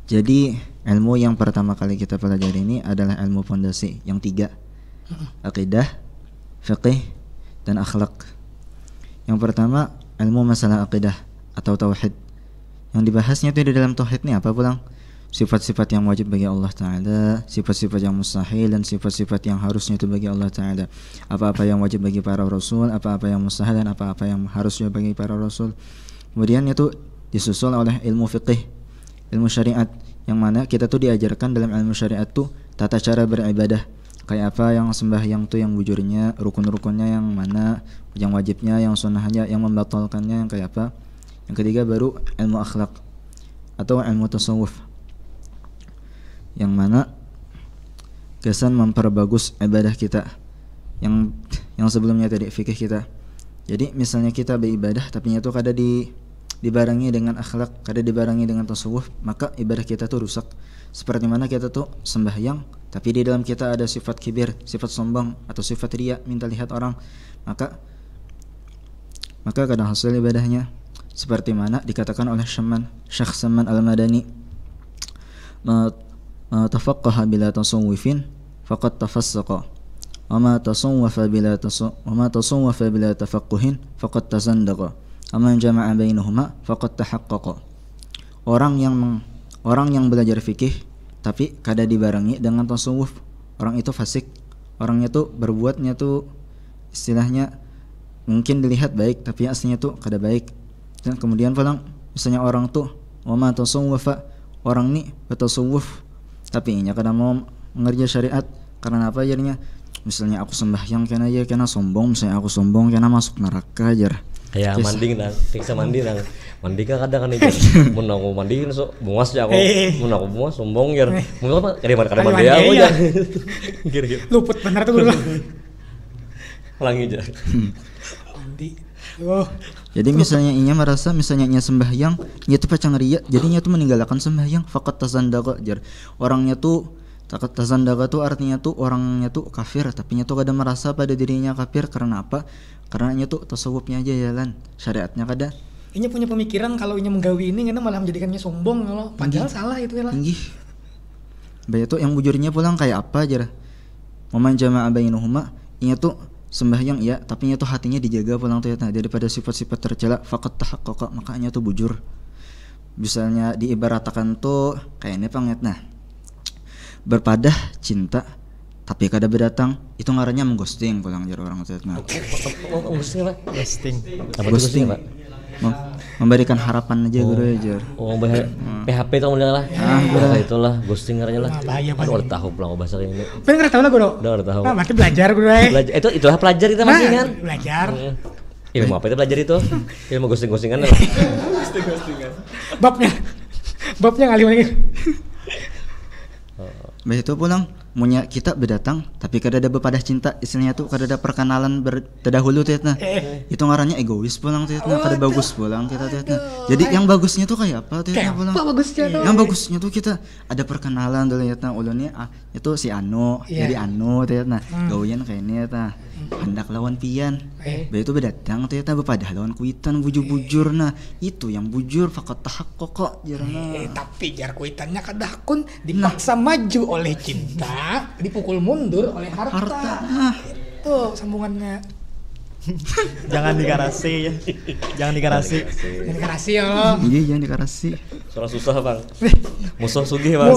Jadi ilmu yang pertama kali kita pelajari ini adalah ilmu fondasi yang 3, akidah, fiqih, dan akhlak. Yang pertama ilmu masalah akidah atau tauhid. Yang dibahasnya itu di dalam tauhid ini apa pulang? Sifat-sifat yang wajib bagi Allah Ta'ala, sifat-sifat yang mustahil, dan sifat-sifat yang harusnya itu bagi Allah Ta'ala. Apa-apa yang wajib bagi para rasul, apa-apa yang mustahil, dan apa-apa yang harusnya bagi para rasul. Kemudian itu disusul oleh ilmu fiqih, ilmu syariat, yang mana kita tuh diajarkan dalam ilmu syariat tuh tata cara beribadah. Kayak apa yang sembahyang tuh, yang bujurnya, rukun-rukunnya yang mana, yang wajibnya, yang sunnahnya, yang membatalkannya, yang kayak apa. Yang ketiga baru ilmu akhlak atau ilmu tasawuf, yang mana kesan memperbagus ibadah kita, yang sebelumnya tadi fikih kita. Jadi misalnya kita beribadah tapi itu kada dibarengi dengan akhlak, kada dibarengi dengan tasawuf, maka ibadah kita tuh rusak. Seperti mana kita tuh sembahyang tapi di dalam kita ada sifat kibir, sifat sombong, atau sifat riya, minta lihat orang, maka kadang hasil ibadahnya. Seperti mana dikatakan oleh Syekh Saman Al-Madani, tafaqqaha bila tasawwufin faqad tafassaqa, wa ma tasawwafa bila tafaqquhin faqad tazandaqa, wa man jama'a bainahuma faqad tahaqqaqa. Orang yang belajar fikih tapi kada dibarengi dengan tasawuf, orang itu fasik. Orangnya tuh berbuatnya tuh istilahnya mungkin dilihat baik tapi aslinya tuh kada baik. Dan kemudian pulang misalnya orang tuh wama tasawwafa, orang nih bertasawuf tapi inya kada mau mengerja syariat. Karena apa ajarnya? Misalnya aku sembahyang kena sombong, misalnya aku sombong kena masuk neraka ajar. Kayak mandi nang, tiksa mandi nang. Mandi kan kadang kan itu. Mun aku mandi so bungas ya aku. Mun aku bungas sombong jar. Mun apa kada mandi aku aja. Kira-kira. Luput benar tuh dulu. Langi aja. Mandi. Oh. Jadi misalnya inya merasa misalnya inya sembahyang, inya tuh pacang riya, jadinya tuh meninggalkan sembahyang, faqat tazandaqa jar. Orangnya tuh tazandaqa tuh artinya tuh orangnya tuh kafir, tapi nya tuh kada merasa pada dirinya kafir. Karena apa? Karena nya tuh tasawufnya aja jalan, syariatnya kada. Inya punya pemikiran kalau inya menggawi ini karena malah menjadikannya sombong, kalau padahal salah itu ya lah. Tinggi. Baik tuh yang bujurnya pulang kayak apa aja. Momen jama'a bainahuma, inya tuh sembahyang ya, tapi nya tuh hatinya dijaga pulang tuh ya, daripada sifat-sifat tercela, faqat tahaqqaqa, makanya tuh bujur. Misalnya diibaratkan tuh kayak ini panget, nah berpadah cinta tapi kada berdatang, itu ngarannya mengghosting pulang jar orang tuh. Nah Ghosting apa? ghosting Pak? memberikan harapan aja guru aja. Oh, PHP itu modal lah. Bahasa itulah ghosting ngarannya lah. Bahaya Aduh, udah tahu pulang bahasa ini. Pengen nggak tahu lah guru. Udah tahu. Nah, berarti belajar guru. Belajar itulah pelajar kita masih kan. Belajar. Ilmu apa itu belajar itu? Ilmu ghosting-ghostingan. Babnya ngalih lagi. Baik itu pulang munya kita berdatang tapi kada ada bepadah cinta, istilahnya tuh kada ada perkenalan terdahulu tuh nah. Itu ngarannya egois pulang tuh nah, kada bagus pulang kita tuh nah. Jadi yang bagusnya tuh kayak apa tuh pulang? Yang bagusnya tuh kita ada perkenalan dulu ya nah, ulunnya itu si Ano, jadi Ano tuh nah. Gawian kayak ini nah. Hendak lawan pian. Baik itu berdatang tuh nah, bepadah lawan kuitan bujur-bujur nah. Itu yang bujur faqat tahaqqaqa jarna. Tapi jar kuitannya kadakun dipaksa maju oleh cinta, dipukul mundur oleh harta. Itu sambungannya. Jangan digarasi ya. Jangan digarasi. Jangan digarasi ya Allah. Iya jangan dikarasi. Soalnya susah bang. Musuh sugih bang.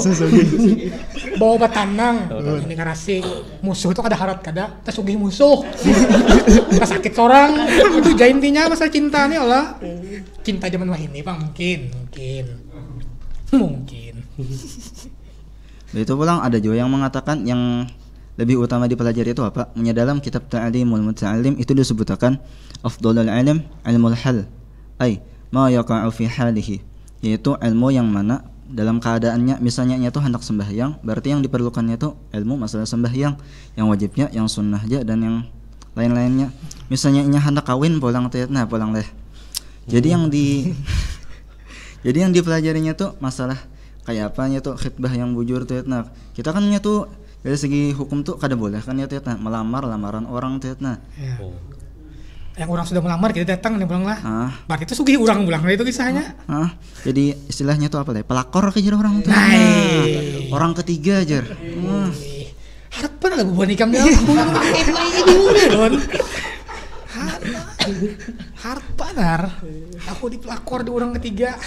Bawa batanang. Jangan digarasi. Musuh itu kada harat kada. Kita sugih musuh. Kita sakit orang. Itu jadi intinya masalah cinta nih Allah. Cinta zaman wahini bang mungkin. Itu pulang ada juga yang mengatakan yang lebih utama dipelajari itu apa? Dalam kitab Ta'limul Muta'allim itu disebutkan afdhalul ilm ilmul hal, ay ma yaqa'u fi halihi, yaitu ilmu yang mana dalam keadaannya, misalnya nya tuh hendak sembahyang, berarti yang diperlukannya tuh ilmu masalah sembahyang, yang wajibnya, yang sunnahnya dan yang lain-lainnya. Misalnya nya hendak kawin pulang tuh nah pulang leh. Jadi yang dipelajarinya tuh masalah kayak apanya tuh khitbah yang bujur tuh nah. Kita kan nya tuh dari segi hukum tuh kada boleh kan ya tuh nah, lamaran orang tuh nah. Ya. Yang orang sudah melamar kita datang nih pulang lah. Berarti itu sugih orang pulang itu kisahnya. Jadi istilahnya tuh apa lah? Pelakor kejar orang tuh. Orang ketiga aja. Harapan lagu buat nikam dia. Harpanar. Aku dipelakor di orang ketiga.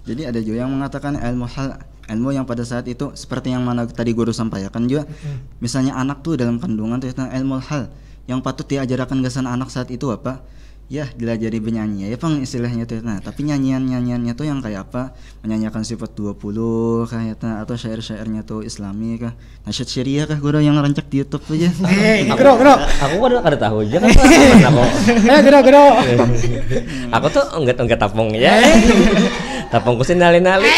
Jadi ada juga yang mengatakan ilmu yang pada saat itu seperti yang mana tadi guru sampaikan juga. Misalnya anak tuh dalam kandungan tuh ilmu hal yang patut diajarkan ke sana anak saat itu apa? Ya dilajari bernyanyi ya pang istilahnya tuh. Nah, tapi nyanyiannya tuh yang kayak apa? Menyanyikan sifat 20 kayak atau syair-syairnya tuh Islami kah? Nasyid syariah kah guru yang ngerancak di YouTube aja. Gero. Aku kada tahu aja kan. Aku. Gero. Aku tuh enggak tapong ya. Tapongku sih nali-nali.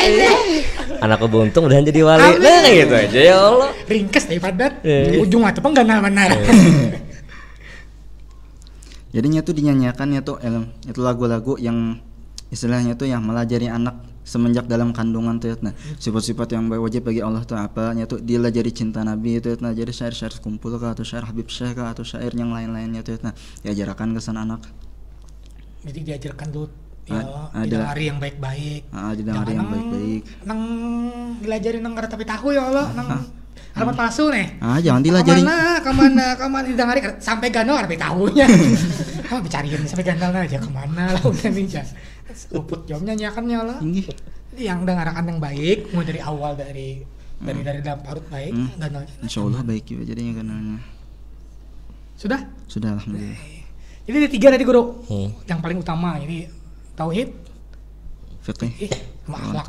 Anakku buntung udah jadi wali. Nah kayak gitu aja ya Allah. Ringkes deh padat. Ujung atau enggak benar. Jadinya tuh dinyanyikannya tuh itu lagu-lagu yang istilahnya tuh yang melajari anak semenjak dalam kandungan tuh nah sifat-sifat yang wajib bagi Allah tuh apa nya tuh dilajari cinta Nabi itu nah jadi syair-syair kumpul kah atau syair Habib Syekh kah atau syair yang lain-lainnya tuh nah diajarkan ke sana anak. Jadi diajarkan tuh ya hari yang baik-baik. Hari yang baik-baik. Nang dilajarin nang tapi tahu ya Allah nang alamat palsu nih. Jangan dilajari. Kemana didengari sampai ganal tapi tahunya. Dicariin sampai ganal aja kemana lah udah nih. Luput jawabnya nyanyiakannya Allah. Yang dengarkan yang baik, mau dari awal dari dalam parut baik, ganalnya. Insyaallah baik juga jadinya ganalnya. Sudah alhamdulillah. Jadi ada 3 tadi guru. Yang paling utama ini tauhid, fiqih, sama akhlak.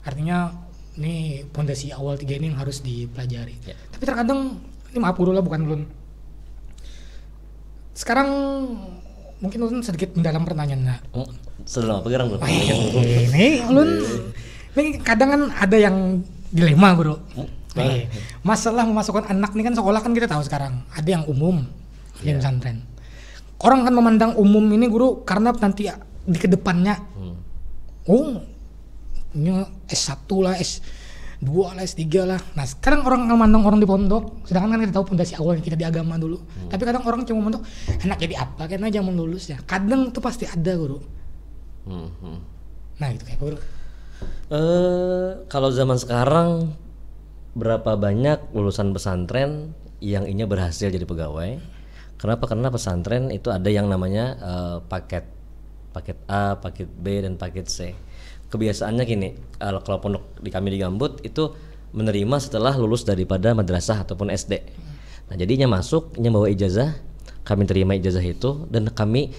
Artinya ini pondasi awal 3 ini yang harus dipelajari. Tapi terkadang ini maaf guru lah bukan ulun. Sekarang mungkin ulun sedikit mendalam pertanyaan. Sedang apa gerang bro? Ini ulun ini kadang kan ada yang dilema guru. Masalah memasukkan anak nih kan sekolah kan kita tahu sekarang ada yang umum, ada yang pesantren. Orang kan memandang umum ini guru karena nanti di kedepannya ini S1 lah, S2 lah, S3 lah. Nah sekarang orang memandang orang di pondok, sedangkan kan kita tahu pondasi awalnya kita di agama dulu. Tapi kadang orang cuma memandang anak jadi apa, karena zaman lulus ya. Kadang itu pasti ada guru. Nah itu kayak guru. Kalau zaman sekarang berapa banyak lulusan pesantren yang ini berhasil jadi pegawai? Kenapa? Karena pesantren itu ada yang namanya paket A, paket B, dan paket C. Kebiasaannya gini, kalau pondok di kami di Gambut itu menerima setelah lulus daripada madrasah ataupun SD. Nah jadinya masuknya bawa ijazah, kami terima ijazah itu dan kami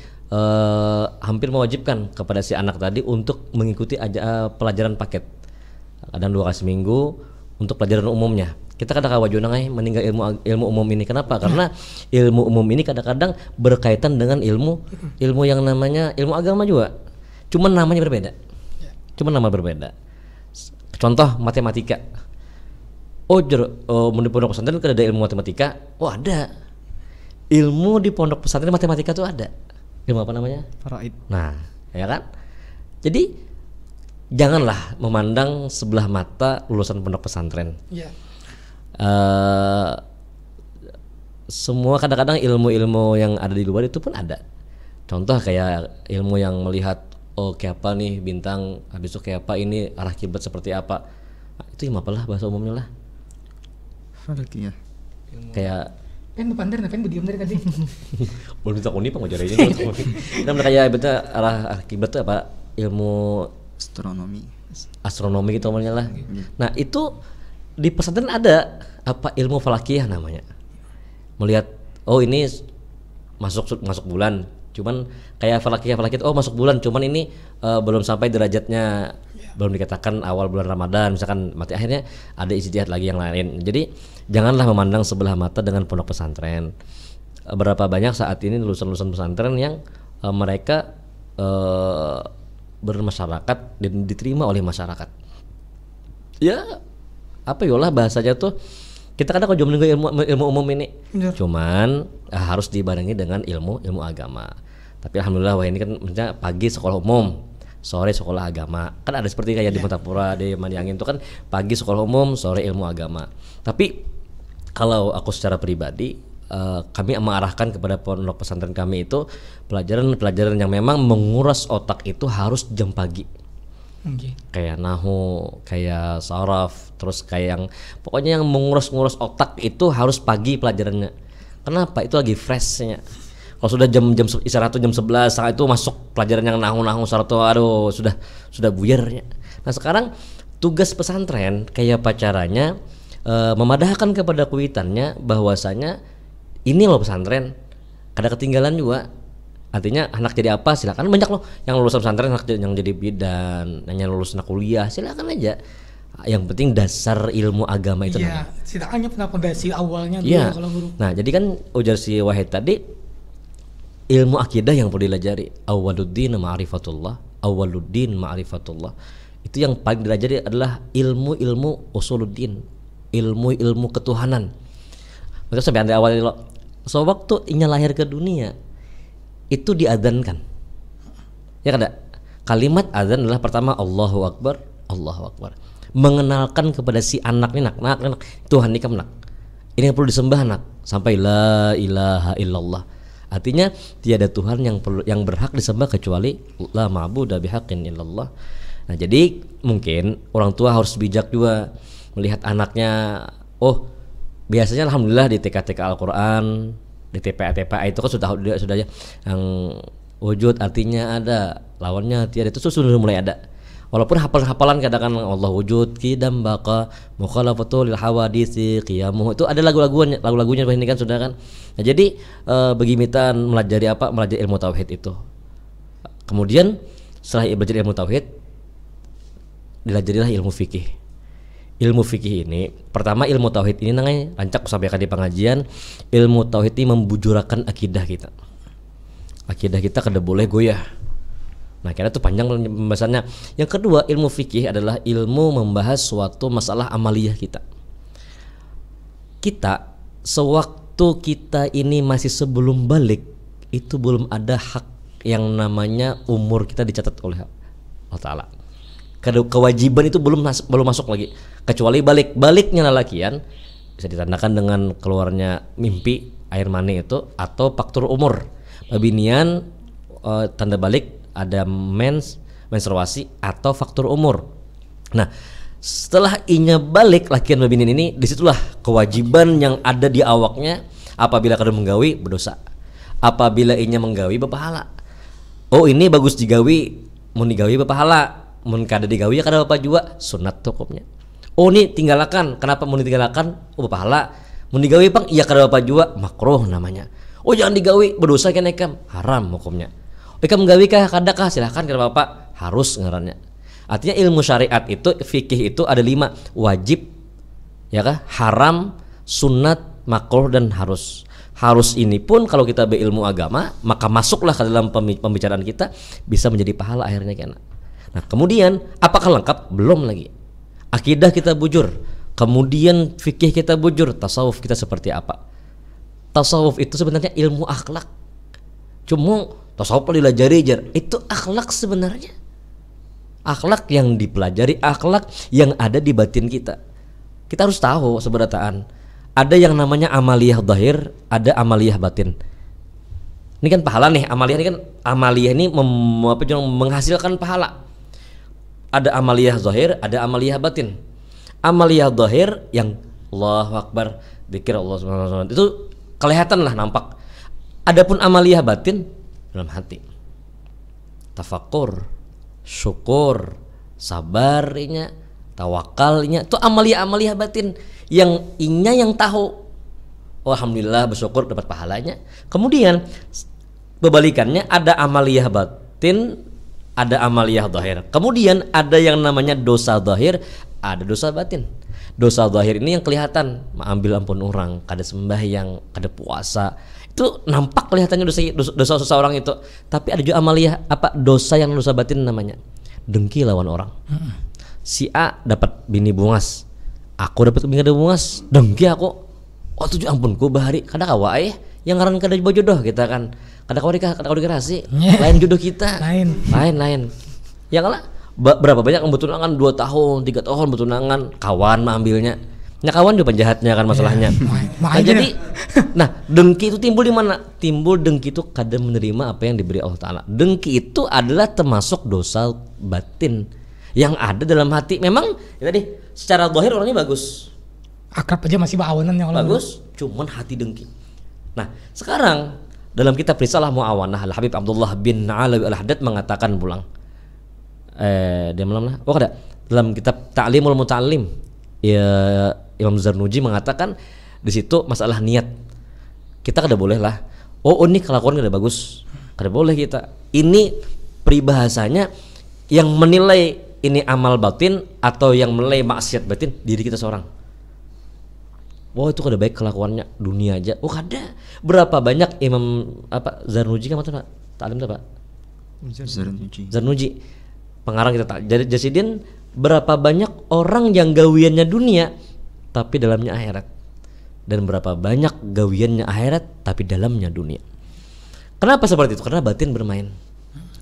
hampir mewajibkan kepada si anak tadi untuk mengikuti pelajaran paket. Kadang 2 kali seminggu untuk pelajaran umumnya. Kita kadang wajona meninggal ilmu umum ini. Kenapa? Karena ilmu umum ini kadang-kadang berkaitan dengan ilmu yang namanya ilmu agama juga. Cuman namanya berbeda. Nama berbeda. Contoh matematika. Di pondok pesantren kan ada ilmu matematika. Ada. Ilmu di pondok pesantren matematika tuh ada. Ilmu apa namanya? Faraid. Nah, ya kan? Jadi janganlah memandang sebelah mata lulusan pondok pesantren. Iya. Semua kadang-kadang ilmu-ilmu yang ada di luar itu pun ada. Contoh kayak ilmu yang melihat kayak apa nih bintang, habis itu kayak apa ini arah kiblat seperti apa. Nah, itu ilmu apalah bahasa umumnya lah. Falakiyah. Kayak Depan dari diam dari tadi. belum bisa kuni pengajarannya. Dan kayak betul arah kiblat itu apa? Ilmu astronomi gitu namanya lah. Nah, itu di pesantren ada apa ilmu falakiyah namanya. Melihat ini masuk bulan. Cuman kayak falakiyah masuk bulan, cuman ini belum sampai derajatnya, belum dikatakan awal bulan Ramadan misalkan, mati akhirnya ada ijtihad lagi yang lain. Jadi janganlah memandang sebelah mata dengan pondok pesantren. Berapa banyak saat ini lulusan pesantren yang mereka bermasyarakat dan diterima oleh masyarakat. Ya apa yolah bahasanya tuh, kita kadang kalau juga ilmu umum ini, cuman harus dibarengi dengan ilmu agama. Tapi alhamdulillah ini kan misalnya pagi sekolah umum, sore sekolah agama. Kan ada seperti kayak di Martapura, di Madiangin itu kan pagi sekolah umum, sore ilmu agama. Tapi kalau aku secara pribadi, kami mengarahkan kepada pondok pesantren kami itu pelajaran yang memang menguras otak itu harus jam pagi. Kayak nahu, kayak saraf, terus kayak yang pokoknya yang menguras otak itu harus pagi pelajarannya. Kenapa? Itu lagi freshnya. Kalau sudah jam istirahat jam 11 saat itu masuk pelajaran yang nahung-nahung sarto, aduh sudah buyarnya. Nah sekarang tugas pesantren kayak apa caranya memadahkan kepada kuitannya bahwasanya ini loh pesantren, kada ketinggalan juga. Artinya anak jadi apa silakan, banyak loh yang lulusan pesantren anak yang jadi bidan, yang lulus anak kuliah silakan aja. Yang penting dasar ilmu agama itu. Iya, silakannya pondasi awalnya dulu ya. kalau guru. Nah jadi kan ujar si Wahid tadi, ilmu akidah yang perlu dilajari, awaluddin ma'rifatullah. Itu yang paling dilajari adalah ilmu usuluddin, ilmu ketuhanan. Maka sampai dari awal lo, so waktu inya lahir ke dunia itu diadzankan. Ya kan? Kalimat adzan adalah pertama Allahu Akbar. Mengenalkan kepada si anak ini, nak Tuhan ini nak. Ini yang perlu disembah nak, sampai la ilaha illallah. Artinya tiada Tuhan yang berhak disembah kecuali la ma'budu bihaqqin illallah. Nah, jadi mungkin orang tua harus bijak juga melihat anaknya. Oh, biasanya alhamdulillah di TK Al-Qur'an, di TPA itu kan sudah yang wujud artinya ada, lawannya tiada, itu sudah mulai ada. Walaupun hafalan kadang-kadang Allah wujud, qidam baqa, mukhalafatu lil hawaditsi, qiyamuh, itu ada lagu-lagunya ini kan sudah kan. Nah, jadi begimitan melajari ilmu tauhid itu. Kemudian setelah belajar ilmu tauhid, dilajarilah ilmu fikih. Ilmu fikih ini, pertama ilmu tauhid ini namanya rancak sampaikan di pengajian, ilmu tauhid ini membujurakan akidah kita. Akidah kita kada boleh goyah. Nah, kira itu panjang pembahasannya. Yang kedua, ilmu fikih adalah ilmu membahas suatu masalah amaliyah kita. Kita sewaktu kita ini masih sebelum balik, itu belum ada hak yang namanya umur kita dicatat oleh Allah Ta'ala. Kewajiban itu belum masuk lagi, kecuali baliknya lelakian bisa ditandakan dengan keluarnya mimpi air mani itu, atau faktor umur babinian, tanda balik ada menstruasi atau faktor umur. Nah, setelah inya balik lakian babinian ini, disitulah kewajiban yang ada di awaknya. Apabila kada menggawi berdosa, apabila inya menggawi berpahala. Oh, ini bagus digawi, mun digawi berpahala, mun kada digawi ya kada apa juga, sunat hukumnya. Oh, ini tinggalkan, kenapa mun ditinggalkan? Oh, berpahala. Mun digawi pang iya kada apa juga, makruh namanya. Oh, jangan digawi, berdosa kan ekam, haram hukumnya. Ikam menggawi kah kadakah, silahkan kada apa-apa, harus ngarannya. Artinya ilmu syariat itu, fikih itu ada 5, wajib, ya kah, haram, sunat, makruh, dan harus. Harus ini pun kalau kita berilmu agama, maka masuklah ke dalam pembicaraan kita, bisa menjadi pahala akhirnya kena. Nah, kemudian apakah lengkap? Belum lagi. Akidah kita bujur, kemudian fikih kita bujur, tasawuf kita seperti apa? Tasawuf itu sebenarnya ilmu akhlak. Cuma tasawuf pelajari itu akhlak sebenarnya. Akhlak yang dipelajari, akhlak yang ada di batin kita. Kita harus tahu seberataan. Ada yang namanya amaliyah zahir, ada amaliyah batin. Ini kan pahala nih, amaliyah ini menghasilkan pahala. Ada amaliyah zahir, ada amaliyah batin. Amaliyah zahir yang Allahu Akbar, zikir Allah Subhanahu wa taala, itu kelihatan lah, nampak. Adapun amaliyah batin dalam hati, tafakur, syukur, sabarnya, tawakalnya, itu amaliyah batin yang inya yang tahu. Oh, alhamdulillah bersyukur dapat pahalanya. Kemudian berbalikannya, ada amaliyah batin, ada amaliyah zahir. Kemudian ada yang namanya dosa zahir, ada dosa batin. Dosa zahir ini yang kelihatan, ambil ampun orang, kada sembahyang, kada puasa, itu nampak kelihatannya dosa seseorang itu. Tapi ada juga amaliyah dosa yang dosa batin namanya dengki lawan orang. Si A dapat bini bungas, aku dapat bini bungas, dengki aku. Oh, tujuh ampunku bahari, kada kawa yang ngaran kada jodoh kita kan. Kada kawa nikah, kada kawa dikasih. Lain jodoh kita. Lain. Ya kalah. Berapa banyak yang bertunangan 2 tahun, 3 tahun bertunangan, kawan mah ambilnya. Nah, kawan juga penjahatnya kan masalahnya. Nah, jadi dengki itu timbul di mana? Timbul dengki itu kada menerima apa yang diberi Allah Ta'ala. Dengki itu adalah termasuk dosa batin yang ada dalam hati. Memang ya tadi secara zahir orangnya bagus, akrab aja masih baawanan yang bagus, cuman hati dengki. Nah, sekarang dalam kitab Risalah Mu'awanah Al-Habib Abdullah bin Alawi Al-Haddad mengatakan pulang. Dia malam dalam kitab Ta'limul Muta'allim, ya, Imam Zarnuji mengatakan di situ masalah niat. Kita kada boleh lah. Oh, ini kelakuan kada bagus. Kada boleh kita. Ini peribahasanya yang menilai ini amal batin atau yang menilai maksiat batin diri kita seorang. Wah, itu kada baik kelakuannya dunia aja. Oh, kada. Berapa banyak Imam Zarnuji kan Pak? Ta'lim Pak? Zarnuji. Pengarang kita jadi Jasidin, berapa banyak orang yang gawiannya dunia tapi dalamnya akhirat, dan berapa banyak gawiannya akhirat tapi dalamnya dunia. Kenapa seperti itu? Karena batin bermain.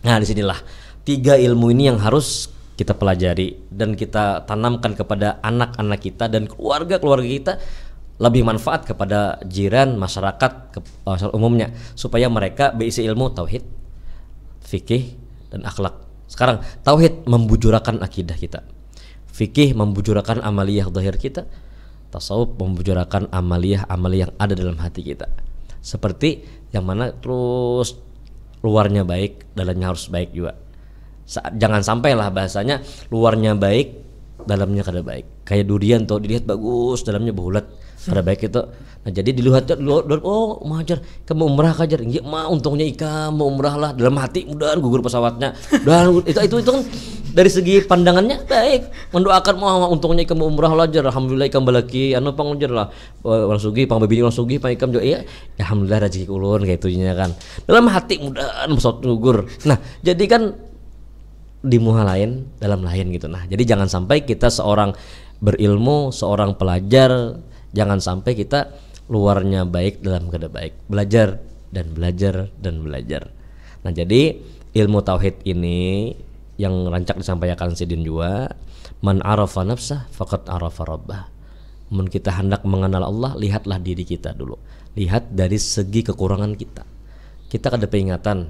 Nah, disinilah 3 ilmu ini yang harus kita pelajari dan kita tanamkan kepada anak-anak kita dan keluarga-keluarga kita, lebih manfaat kepada jiran, masyarakat umumnya, supaya mereka berisi ilmu tauhid, fikih, dan akhlak. Sekarang tauhid membujurakan akidah kita, fikih membujurakan amaliyah zahir kita, tasawuf membujurakan amaliyah yang ada dalam hati kita. Seperti yang mana terus luarnya baik, dalamnya harus baik juga. Jangan sampailah bahasanya luarnya baik, dalamnya kada baik. Kayak durian tuh dilihat bagus, dalamnya bulat, kada baik itu. Nah, jadi dilihat oh majar kamu umrah kajar, iya mah untungnya ikam mau umrah lah, dalam hati mudahan gugur pesawatnya. Dan itu kan dari segi pandangannya baik, mendoakan mau untungnya ikam mau umrah lah jar, alhamdulillah ikam balaki anu pangjar lah orang sugih pang bebi orang sugih pang ikam juga iya ya alhamdulillah rezeki ulun kayak itunya kan. Dalam hati mudahan pesawat gugur. Nah, jadi kan di muha lain dalam lain gitu. Nah, jadi jangan sampai kita seorang berilmu, seorang pelajar, jangan sampai kita luarnya baik dalam kada baik, belajar dan belajar dan belajar. Nah, jadi ilmu tauhid ini yang rancak disampaikan Sidin juga, man arafa nafsah faqad arafa rabbah. Mun kita hendak mengenal Allah, lihatlah diri kita dulu, lihat dari segi kekurangan kita. Kita kada peringatan,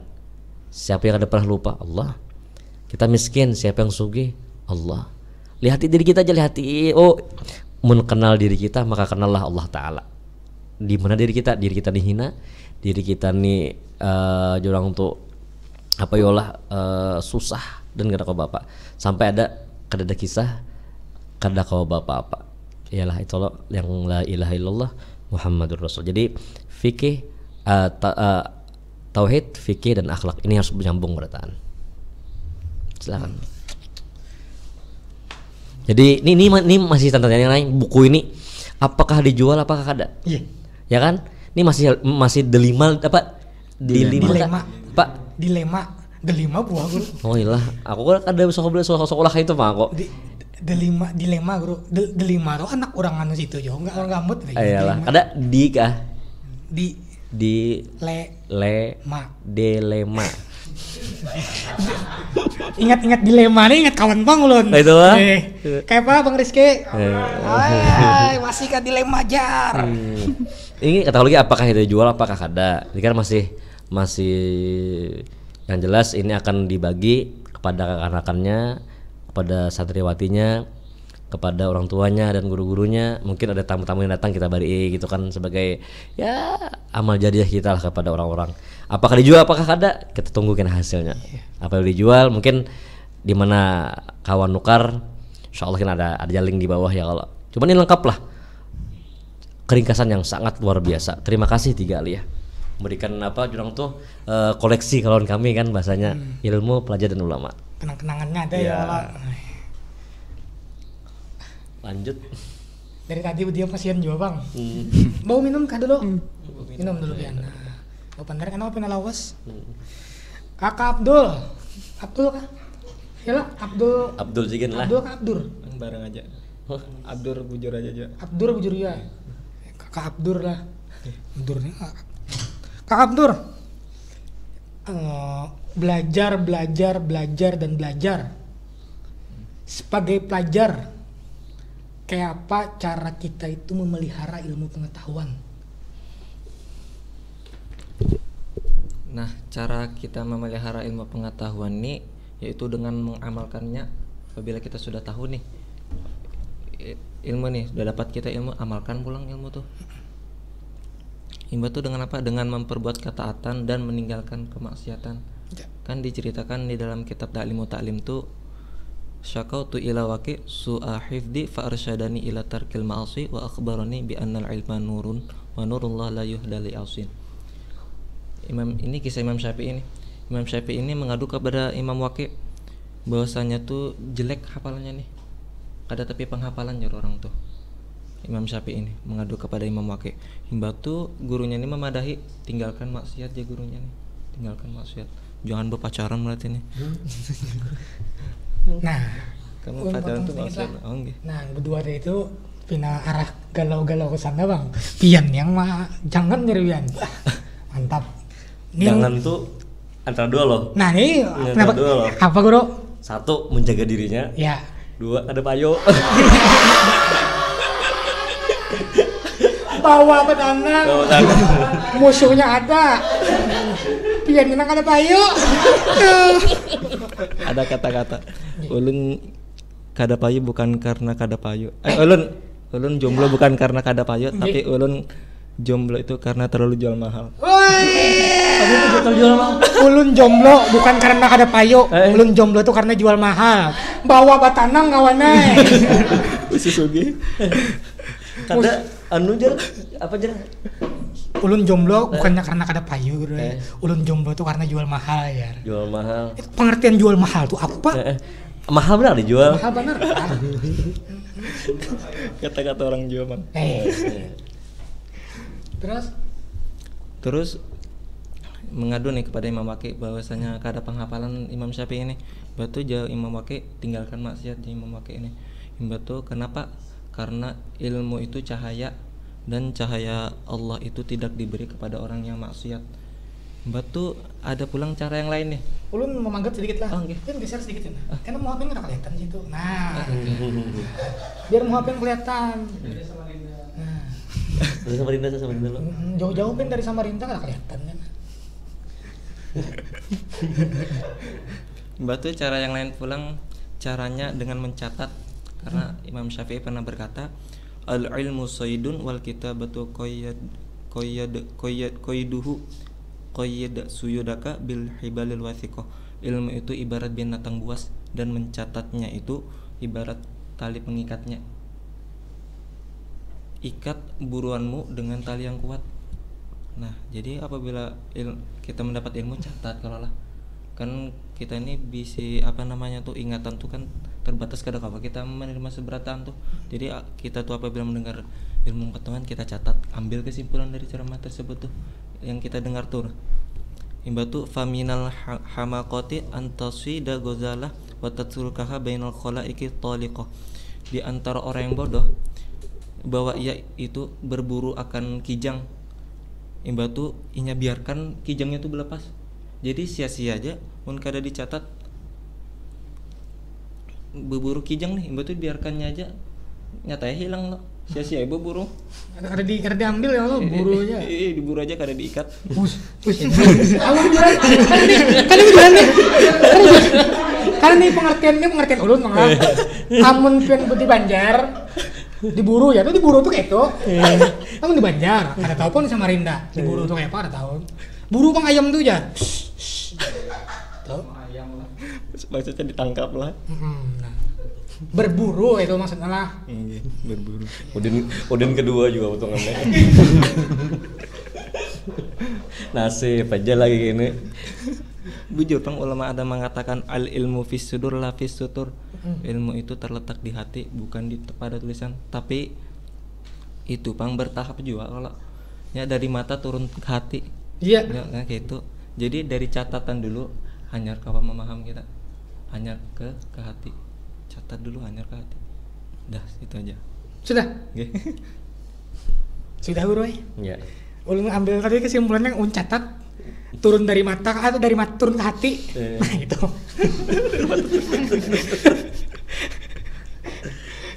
siapa yang kada pernah lupa? Allah. Kita miskin, siapa yang sugih? Allah. Lihati diri kita aja, lihati. Oh, mun kenal diri kita maka kenallah Allah Ta'ala. Di mana diri kita dihina, diri kita nih jurang untuk apa yolah susah dan kada kau bapak, sampai ada kisah kada kau bapak apa. Ialah itu loh yang la ilaha illallah Muhammadur Rasul. Jadi fikih, tauhid, fikih dan akhlak ini harus menyambung berataan. Silakan. Jadi ini masih tanda tanya yang lain. Buku ini apakah dijual apakah kada? Iya. Ya kan? Ini masih dilema apa? Dilema. Pak, dilema buah guru. oh iyalah, aku kan ada sekolah itu Pak kok. Dilema guru. Dilema tuh anak orang anu situ jo, enggak orang gambut lagi. Iyalah, ada di kah? Dilema. Ingat dilema nih, ingat kawan Bang ulun. Nah, itu lah. Kayak apa Bang Rizky? Ay, masih kan dilema jar. Ini kata lagi apakah itu dijual apakah kada? Ini kan masih yang jelas ini akan dibagi kepada kakak-kakaknya, kepada santriwatinya, kepada orang tuanya dan guru-gurunya. Mungkin ada tamu-tamu yang datang kita beri gitu kan, sebagai ya amal jariah kita lah kepada orang-orang. Apakah dijual apakah kada? Kita tunggukan hasilnya. Apa yang dijual mungkin di mana kawan nukar, insyaallah kan ada link di bawah ya kalau. Cuman ini lengkap lah. Keringkasan yang sangat luar biasa. Terima kasih 3 Aliyah memberikan apa jurang tuh koleksi kawan kami kan bahasanya ilmu, pelajar dan ulama. Kenang-kenangannya ada ya Allah. Lanjut. Dari tadi dia pasian juga Bang. Mau minum kah dulu? Minum dulu ya. Mau pandar kan apa lawas? Kakak Abdul kah? Yalah Abdul Jigen lah. Abdul kah Abdur? Bareng aja. Abdur bujur aja. Abdur bujur ya. Kakak Abdur lah. Abdurnya Kak Abdur. Belajar. Sebagai pelajar, kayak apa cara kita itu memelihara ilmu pengetahuan? Nah, cara kita memelihara ilmu pengetahuan ini yaitu dengan mengamalkannya. Apabila kita sudah tahu nih ilmu nih, sudah dapat kita ilmu, amalkan pulang ilmu tuh. Himba tuh dengan apa? Dengan memperbuat ketaatan dan meninggalkan kemaksiatan. Ya. Kan diceritakan di dalam kitab Ta'limu Ta'lim tuh, syakautu ila waqi su'a hifdi fa arsyadani ila tarkil ma'asi wa akhbarani bi annal ilma nurun wa nurullah la yuhda li asin. Ini kisah Imam Syafi'i ini. Imam Syafi'i ini mengadu kepada Imam Waqi bahwasanya tuh jelek hafalannya nih. Ada tapi penghafalan ya orang tuh. Imam Syafi'i ini mengadu kepada Imam Waqi. Himba tuh gurunya ini memadahi, tinggalkan maksiat ya gurunya nih. Tinggalkan maksiat. Jangan berpacaran berarti nih. Nah, Kamu pacaran tuh maksiat. Oh nggih. nah berdua deh itu pina arah galau-galau ke sana bang. Pian yang mah jangan nyari pian. Mantap. Ini Jangan tuh antara dua loh. Nah ini Antara dua loh. apa guru? Satu, menjaga dirinya. Ya. Dua, ada payo. Bawa petanang. Musuhnya ada. Pian menang ada payu. Ada kata-kata ulun kada payu bukan karena kada payu. Ulun jomblo bukan karena kada payu, tapi ulun jomblo itu karena terlalu jual mahal. Ulun jomblo bukan karena ada payu. Ulun jomblo itu karena jual mahal. Bawa batanang kawannya. Usus oge. Kada anu jar apa jar? Ulun jomblo bukannya karena kada payu gitu. Ulun jomblo itu karena jual mahal ya. Jual mahal. Pengertian jual mahal tuh apa? Mahal benar dijual. Mahal bener. Kata-kata orang Jawa, Bang. Terus mengadu nih kepada Imam Waqi bahwasanya kada penghafalan Imam Syafi'i ini. Batu jauh Imam Waqi tinggalkan maksiat di Imam Waqi ini. Batu kenapa? Karena ilmu itu cahaya dan cahaya Allah itu tidak diberi kepada orang yang maksiat. Batu ada pulang cara yang lain nih. Ulun mau manggat sedikit lah. Oh, okay. Kan geser sedikit ya. Karena mau HP nggak kelihatan situ. Nah. Biar mau HP kelihatan. Nah. Dari Samarinda lo. Jauh-jauh kan dari Samarinda nggak kelihatan kan. Batu cara yang lain pulang caranya dengan mencatat, karena Imam Syafi'i pernah berkata al ilmu saydun wal kitabatu qayyiduhu qayyid suyudaka bil hibalil wathiqah. Ilmu itu ibarat binatang buas dan mencatatnya itu ibarat tali pengikatnya. Ikat buruanmu dengan tali yang kuat. Nah, jadi apabila kita mendapat ilmu, catat kalau lah. Kan kita ini bisa ingatan tuh kan terbatas, kadang apa kita menerima seberatan tuh. Jadi kita tuh apabila mendengar ilmu pengetahuan, kita catat, ambil kesimpulan dari ceramah tersebut tuh yang kita dengar tuh. Imbatu faminal hamaqati antasida gozalah wa tatrukaha bainal khalaiqi taliqah. Di antara orang yang bodoh bahwa ia itu berburu akan kijang. Imbatu inya biarkan kijangnya itu berlepas. Jadi sia-sia aja mun kada dicatat berburu kijang nih. Imbatu biarkannya aja nyatanya hilang lo. Sia-sia berburu. Kada diambil ya lo burunya. Diburu aja kada diikat. Karena nih pengertian ulun mah. Amun pian di Banjar diburu ya tuh diburu tuh kayak itu. Amun di Banjar kada tahu pun sama Samarinda diburu tuh kayak apa kada tahu. Buru pang ayam tuh aja. Tahu? Ayam lah. Maksudnya ditangkap lah. Nah. Berburu itu maksudnya lah. Berburu. Udin kedua juga potongannya. Nasib aja lagi gini. Bujur Bang, ulama ada mengatakan al ilmu fis sudur la fis sutur. Ilmu itu terletak di hati, bukan pada tulisan. Tapi itu Bang bertahap juga kalau ya dari mata turun ke hati. Iya. Ya, kayak gitu. Jadi dari catatan dulu hanyar ke memaham kita. Hanyar ke hati. Catat dulu hanyar ke hati. Dah, itu aja. Sudah. Okay. Sudah Bro. Iya. Ulun ambil tadi kesimpulannya catat turun dari mata atau dari mata turun ke hati. Nah itu.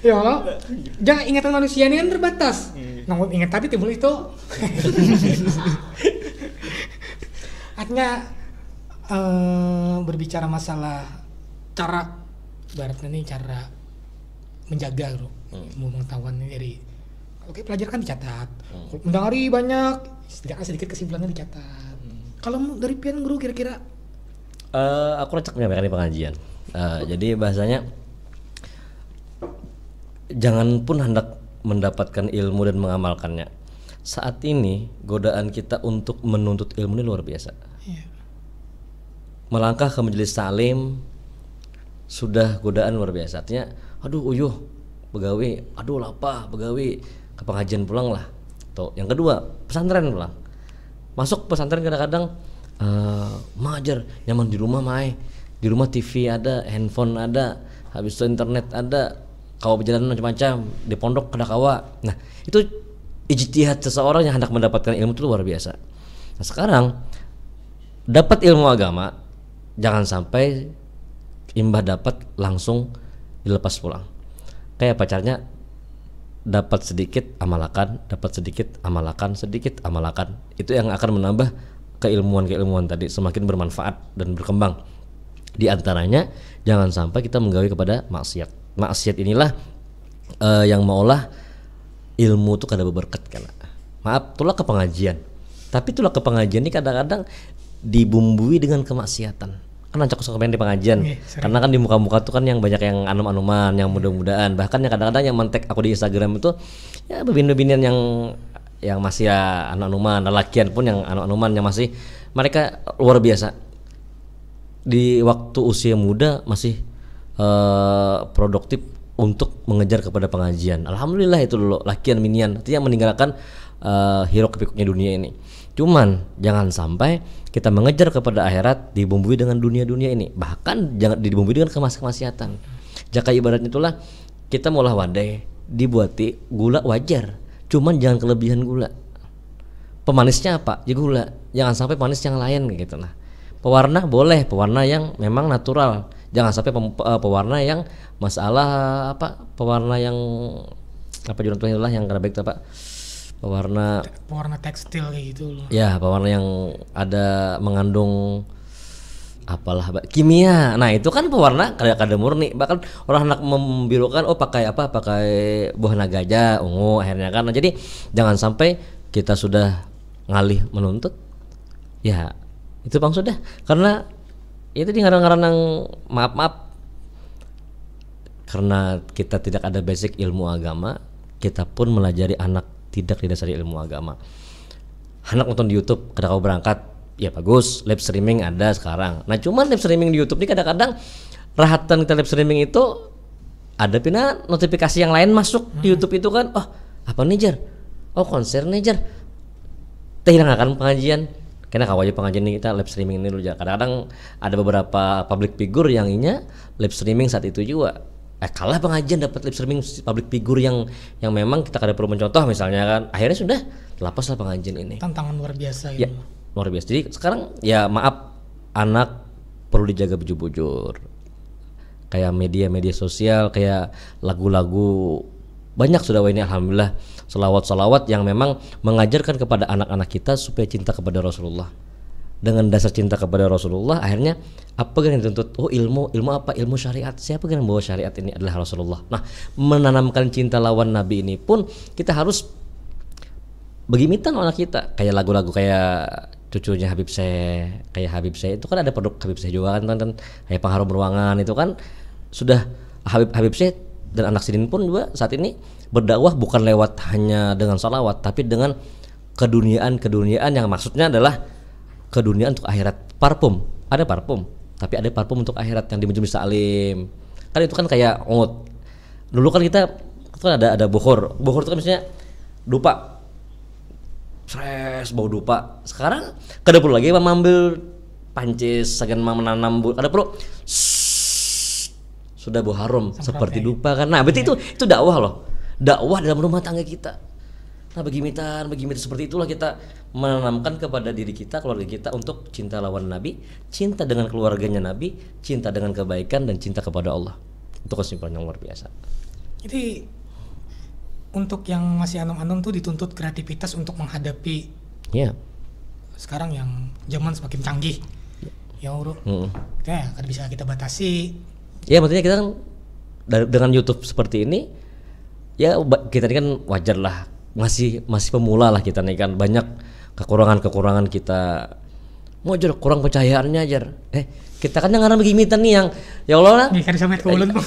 Ya, jangan ingatan manusia ini kan terbatas. Namun ingat tadi timbul itu. Artinya berbicara masalah cara ibaratnya nih cara menjaga bro ilmu pengetahuan ini dari Kalau kayak pelajar kan dicatat. Kalau mendengari banyak, setidaknya sedikit kesimpulannya dicatat. Kalau dari pian guru kira-kira Aku recek menyampaikan di pengajian. Jadi bahasanya jangan pun hendak mendapatkan ilmu dan mengamalkannya. Saat ini godaan kita untuk menuntut ilmu ini luar biasa. Iya. Melangkah ke majelis taklim sudah godaan luar biasa. Artinya, aduh uyuh begawi, aduh lapah begawi, ke pengajian pulang lah. Tuh. Yang kedua, pesantren pulang. Masuk pesantren kadang-kadang majar nyaman di rumah di rumah TV ada, handphone ada, habis itu internet ada, kawa perjalanan macam-macam, di pondok kada kawa. Nah itu ijtihad seseorang yang hendak mendapatkan ilmu itu luar biasa. Nah sekarang dapat ilmu agama jangan sampai imbah dapat langsung dilepas pulang. Kayak pacarnya dapat sedikit amalakan, sedikit amalakan. Itu yang akan menambah keilmuan tadi semakin bermanfaat dan berkembang. Di antaranya jangan sampai kita menggawi kepada maksiat. Maksiat inilah yang maulah ilmu itu kada berberkat kan. Maaf, tulah ke pengajian. Tapi tulah ke pengajian ini kadang-kadang dibumbui dengan kemaksiatan. Kan ancak komen di pengajian. Karena kan di muka-muka tuh kan yang banyak yang anum-anuman, yang mudah-mudahan. Bahkan yang kadang-kadang yang mentek aku di Instagram itu ya bebin-bebinan yang masih ya anak-anuman, lelakian pun yang anak-anuman yang masih mereka luar biasa. Di waktu usia muda masih produktif untuk mengejar kepada pengajian. Alhamdulillah itu dulu lakian minian, artinya meninggalkan hiruk pikuknya dunia ini. Cuman jangan sampai kita mengejar kepada akhirat dibumbui dengan dunia-dunia ini. Bahkan jangan dibumbui dengan kemaksiatan. Jaka ibaratnya itulah kita maulah wadai dibuati gula wajar, cuman jangan kelebihan gula. Pemanisnya apa? Ya gula. Jangan sampai manis yang lain gitu lah. Pewarna boleh, pewarna yang memang natural. Jangan sampai pewarna yang masalah pewarna yang jurnal itulah yang kada baik apa? Pewarna tekstil kayak gitu loh. Ya, pewarna yang ada mengandung apalah kimia. Nah, itu kan pewarna kada murni. Bahkan orang hendak membirukan pakai buah naga aja, ungu akhirnya kan. Nah, jadi jangan sampai kita sudah ngalih menuntut. Ya, itu bang sudah. Karena itu di ngaran-ngaran yang maaf karena kita tidak ada basic ilmu agama, kita pun melajari anak tidak didasari ilmu agama. Anak nonton di YouTube, kada kau berangkat, ya bagus, live streaming ada sekarang. Nah cuman live streaming di YouTube ini kadang-kadang rahatan kita live streaming itu ada pina notifikasi yang lain masuk di YouTube itu kan, apa nih Jar? Konser nih Jar. Hilang akan pengajian. Karena kawaja pengajian ini kita live streaming ini dulu Jar. Kadang-kadang ada beberapa public figure yang inya live streaming saat itu juga. Kalah pengajian dapat live streaming public figure yang memang kita kada perlu mencontoh misalnya kan. Akhirnya sudah lepas lah pengajian ini. Tantangan luar biasa ya. Luar biasa. Jadi sekarang ya maaf, anak perlu dijaga bujur-bujur. Kayak media sosial, kayak lagu-lagu banyak sudah ini alhamdulillah salawat yang memang mengajarkan kepada anak-anak kita supaya cinta kepada Rasulullah. Dengan dasar cinta kepada Rasulullah akhirnya apa yang dituntut? Ilmu apa? Ilmu syariat. Siapa yang membawa syariat ini adalah Rasulullah. Nah, menanamkan cinta lawan Nabi ini pun kita harus begimitan anak kita. Kayak lagu-lagu kayak cucunya Habib Syekh, kayak Habib Syekh itu kan ada produk Habib Syekh juga kan, kayak pengharum ruangan itu kan sudah Habib Syekh dan anak Sidin pun juga saat ini berdakwah bukan lewat hanya dengan salawat tapi dengan keduniaan yang maksudnya adalah keduniaan untuk akhirat. Parfum, ada parfum, tapi ada parfum untuk akhirat yang di majelis taklim. Kan itu kan kayak dulu kan kita kan ada bukhur itu kan misalnya dupa. Fresh bau dupa. Sekarang kada perlu lagi mengambil pancis sagan menanam kada perlu. Sudah bau harum seperti dupa kan. Nah, berarti itu dakwah loh. Dakwah dalam rumah tangga kita. Nah, begimitan seperti itulah kita menanamkan kepada diri kita, keluarga kita untuk cinta lawan Nabi, cinta dengan keluarganya Nabi, cinta dengan kebaikan dan cinta kepada Allah. Itu kesimpulan yang luar biasa. Jadi untuk yang masih anom-anom tuh dituntut kreativitas untuk menghadapi sekarang yang zaman semakin canggih. Ya bro, kita kan bisa kita batasi. Ya maksudnya kita kan dengan YouTube seperti ini, ya kita ini kan wajar lah masih pemula lah kita nih kan, banyak kekurangan kita. Mau jar kurang percayaannya jar. Kita kan yang ngarang begimitan nih yang ya Allah lah. Nih kan sampai ke ulun, Bang.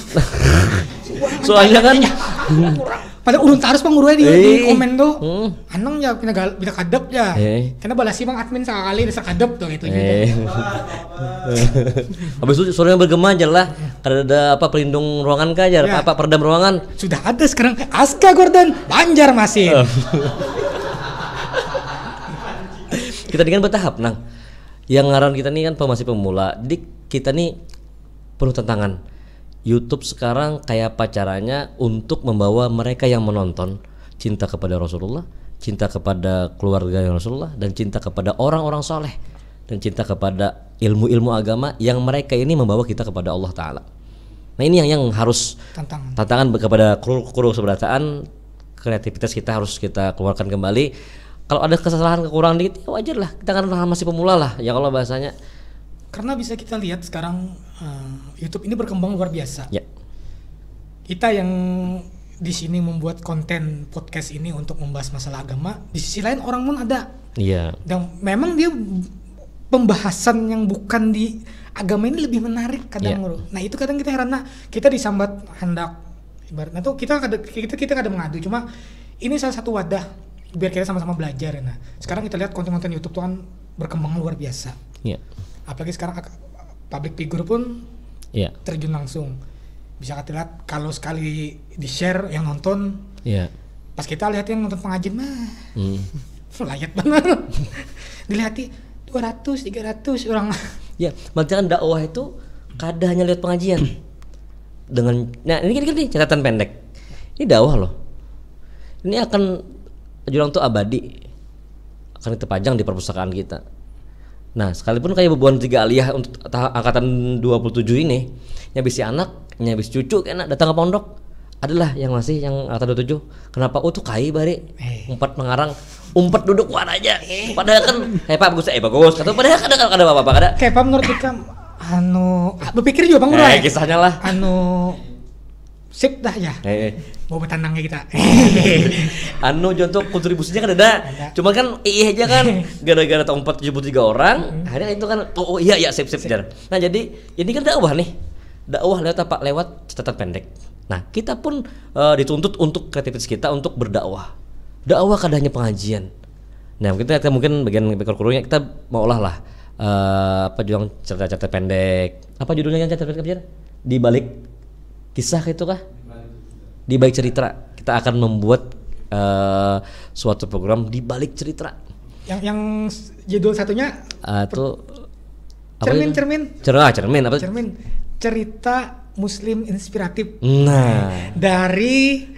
Soalnya kan Pada urun tarus Bang Urwe di komen tuh. Anong ya pina kadep ya. Karena balasi Bang admin sekali bisa kadep tuh itu juga. Habis itu suaranya bergema aja lah. Ada apa pelindung ruangan kah jar? Apa peredam ruangan? Sudah ada sekarang Aska Gordon Banjarmasin. Kita ini kan bertahap nang. Yang ngaran kita nih kan masih pemula. Jadi kita nih penuh tantangan. YouTube sekarang kayak apa caranya untuk membawa mereka yang menonton cinta kepada Rasulullah, cinta kepada keluarga Rasulullah, dan cinta kepada orang-orang soleh, dan cinta kepada ilmu-ilmu agama yang mereka ini membawa kita kepada Allah Ta'ala. Nah ini yang harus tantangan kepada kru seberataan. Kreativitas kita harus kita keluarkan kembali. Kalau ada kesalahan kekurangan dikit ya wajar lah, kita kan masih pemula lah ya kalau bahasanya. Karena bisa kita lihat sekarang YouTube ini berkembang luar biasa. Ya. Kita yang di sini membuat konten podcast ini untuk membahas masalah agama, di sisi lain orang pun ada. Iya. Dan memang dia pembahasan yang bukan di agama ini lebih menarik kadang. Nah itu kadang kita heran, nah kita disambat hendak ibaratnya tuh kita kadang mengadu, cuma ini salah satu wadah biar kita sama-sama belajar. Nah sekarang kita lihat konten-konten YouTube tuh kan berkembang luar biasa. Iya. Apalagi sekarang public figure pun terjun langsung. Bisa kita lihat kalau sekali di share yang nonton, pas kita lihat yang nonton pengajian mah layat banget. Dilihati 200, 300 orang. Ya, makanya kan dakwah itu kada hanya lihat pengajian. Nah ini catatan pendek. Ini dakwah loh. Ini akan jurang tuh abadi, akan terpajang di perpustakaan kita. Nah sekalipun kayak bebuan 3 aliyah untuk angkatan 27 ini, nyabisi anak, nyabisi cucu kena datang ke pondok, adalah yang masih yang angkatan 27. Kenapa? Tuh kai bari, umpat mengarang, umpat duduk war aja. Padahal kan, Pak bagus, kata padahal ada apa-apa kada. Kayak Pak menurut kita, berpikir juga Bang Urwe. Kisahnya lah. Sip dah ya. Mau bertandangnya kita. Contoh kontribusinya kan ada. Cuma kan aja kan gara-gara 473 orang, akhirnya itu kan iya sip jar. Nah jadi ini kan dakwah nih. Dakwah lewat apa? Lewat catatan pendek. Nah, kita pun dituntut untuk kreativitas kita untuk berdakwah. Dakwah kadang hanya pengajian. Nah, kita mungkin bagian kurungnya kita mau olah lah juang cerita-cerita pendek. Apa judulnya yang cerita pendek? Di balik kisah itu kah? Di balik cerita. Kita akan membuat suatu program di balik cerita. Yang judul satunya tuh cermin apa? Cerita Muslim inspiratif. Nah, dari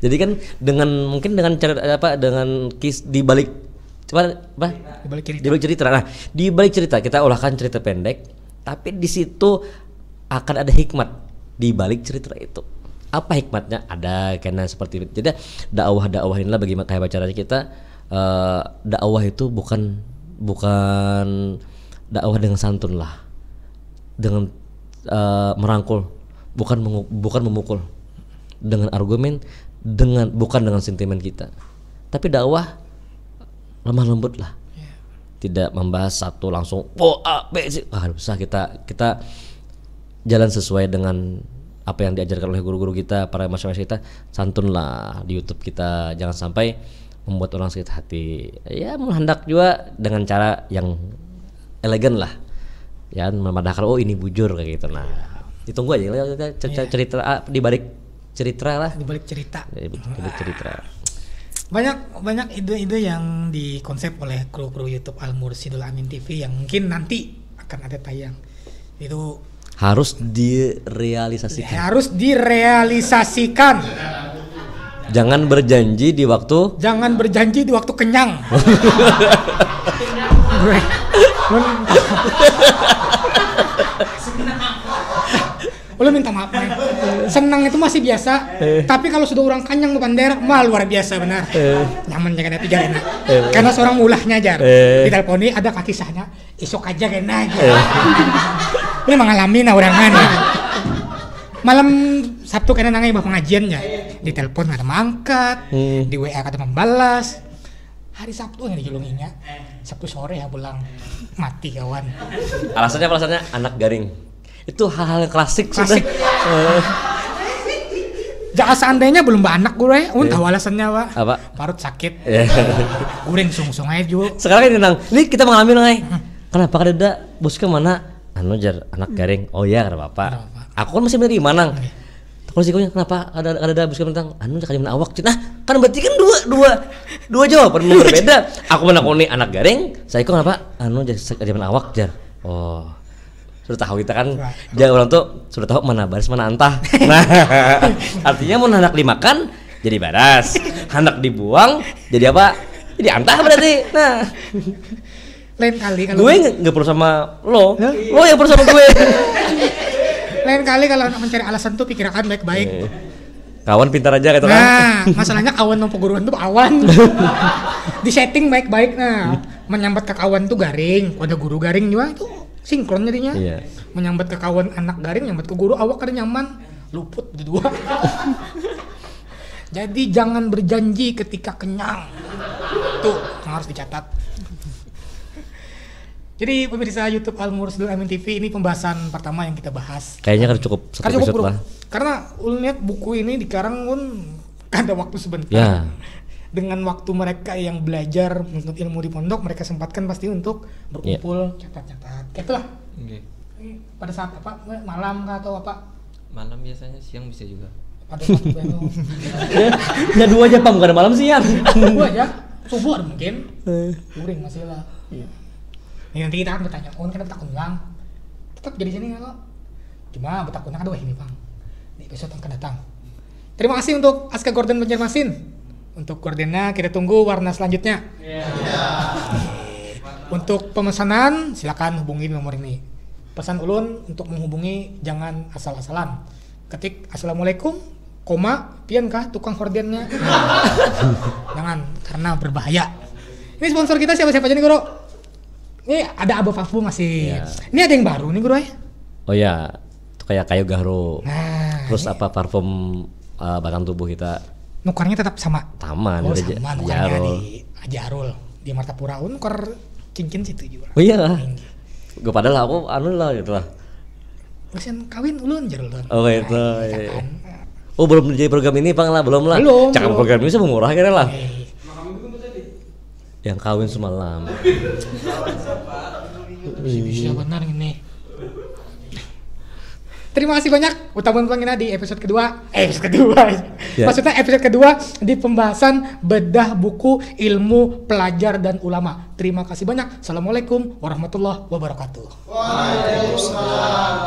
jadi kan dengan cara dengan di balik cerita. Nah, di balik cerita kita olahkan cerita pendek. Tapi di situ akan ada hikmat di balik cerita itu. Apa hikmatnya? Ada karena seperti itu. Jadi dakwah inilah bagaimana kayak caranya kita dakwah itu bukan dakwah dengan santun lah, dengan merangkul, bukan memukul, dengan argumen, bukan dengan sentimen kita. Tapi dakwah lemah lembut lah. Tidak membahas satu langsung A B C. Bisa kita jalan sesuai dengan apa yang diajarkan oleh guru-guru kita, para masyarakat kita. Santun lah di YouTube kita, jangan sampai membuat orang sakit hati. Ya menghendak juga dengan cara yang elegan lah, ya memadahkan ini bujur kayak gitu. Nah ditunggu aja cerita di balik cerita lah. Di balik cerita. Banyak ide-ide yang dikonsep oleh kru YouTube Al Mursyidul Amin TV yang mungkin nanti akan ada tayang. Itu harus direalisasikan. Jangan berjanji di waktu kenyang. Lo minta maaf man. Senang itu masih biasa, tapi kalau sudah orang kanyang ke bandera mah luar biasa benar. Nyaman jangan tiga enak. Karena seorang mulahnya jar. Di teleponi ada kisahnya, esok aja kena aja. Ini mengalami orang mana. Malam Sabtu kena nangai bah pengajiannya. Di telepon ada mangkat, di WA kata membalas. Hari Sabtu yang dijulunginya. Sabtu sore ya pulang mati kawan. Alasannya anak garing. Itu hal-hal yang klasik. Klasik. Sudah. Jangan seandainya belum beranak gue, tahu alasannya pak. Apa? Parut sakit. Iya. Goreng sung-sung aja juga. Sekarang ini tenang. Ini kita mengalami nih. Kenapa kada bos ke mana? Anu jar anak garing. Oh iya kada apa-apa. Aku kan masih menerima nang. Kalau sih kenapa ada bos ke tentang anu jangan mana awak. Nah, kan berarti kan dua jawaban berbeda. Aku menakoni anak garing, saya kok kenapa anu jadi mana awak jar. Oh. Sudah tahu kita kan, jangan orang tuh sudah tahu mana baris mana antah. Nah, artinya mau hendak dimakan jadi baras, hendak dibuang jadi apa? Jadi antah berarti. Nah, Lain kali kalau gue nggak perlu sama lo yang perlu sama gue. Lain kali kalau mencari alasan tuh pikirkan baik-baik. Kawan pintar aja gitu kan. Nah, masalahnya kawan sama perguruan tuh awan. Di setting baik-baik. Nah, menyambat ke kawan tuh garing, ada guru garing juga itu sinkron jadinya. Iya. Menyambat ke kawan anak garing, nyambat ke guru awak kada nyaman, luput dua. Jadi jangan berjanji ketika kenyang. Tuh yang harus dicatat. Jadi pemirsa YouTube Al Mursyidul Amin TV, ini pembahasan pertama yang kita bahas. Kayaknya kan cukup satu episode Bro. lah. Karena ulun lihat buku ini dikarang pun ada waktu sebentar. Ya. Dengan waktu mereka yang belajar menuntut ilmu di pondok, mereka sempatkan pasti untuk berkumpul, catat-catat. Itulah. Oke. Pada saat apa? Malam kah atau apa? Malam biasanya, siang bisa juga. Pada waktu itu. Ya dua aja pam, bukan ada malam siang. Subuh aja. Subuh ada mungkin. Kuring masih lah. Ini nanti kita akan bertanya, oh kenapa takut ulang? Tetap jadi sini kalau cuma bertakutnya kan dua ini bang di episode yang akan datang. Terima kasih untuk Aska Gordon Banjarmasin. Untuk gordennya kita tunggu warna selanjutnya. Untuk pemesanan silakan hubungi nomor ini. Pesan ulun untuk menghubungi jangan asal-asalan. Ketik assalamualaikum, koma, pian kah tukang gordennya? Jangan karena berbahaya. Ini sponsor kita siapa-siapa aja nih Guru? Ini ada Aba Fafu masih. Ya. Ini ada yang baru nih Guru ya. Oh ya, itu kayak kayu gahro. Nah, Terus ini apa parfum batang tubuh kita nukarnya tetap sama. taman Oh udah sama nukarnya Jarul. di Ajarul di Martapura nukar cincin situ juga. Oh iya lah. Gue padahal aku anu lah gitu lah. Usian kawin ulun Jarul tuh. Oh gitu. Nah, Iya. kan. Oh belum jadi program ini bang lah, belum lah. Belum, Cakap belum. program ini sama murah kira lah. Eh, Yang kawin semalam. bisa benar ini. Terima kasih banyak utapan pelangina di episode kedua. Ya. Maksudnya episode kedua di pembahasan bedah buku ilmu pelajar dan ulama. Terima kasih banyak. Assalamualaikum warahmatullahi wabarakatuh. Waalaikumsalam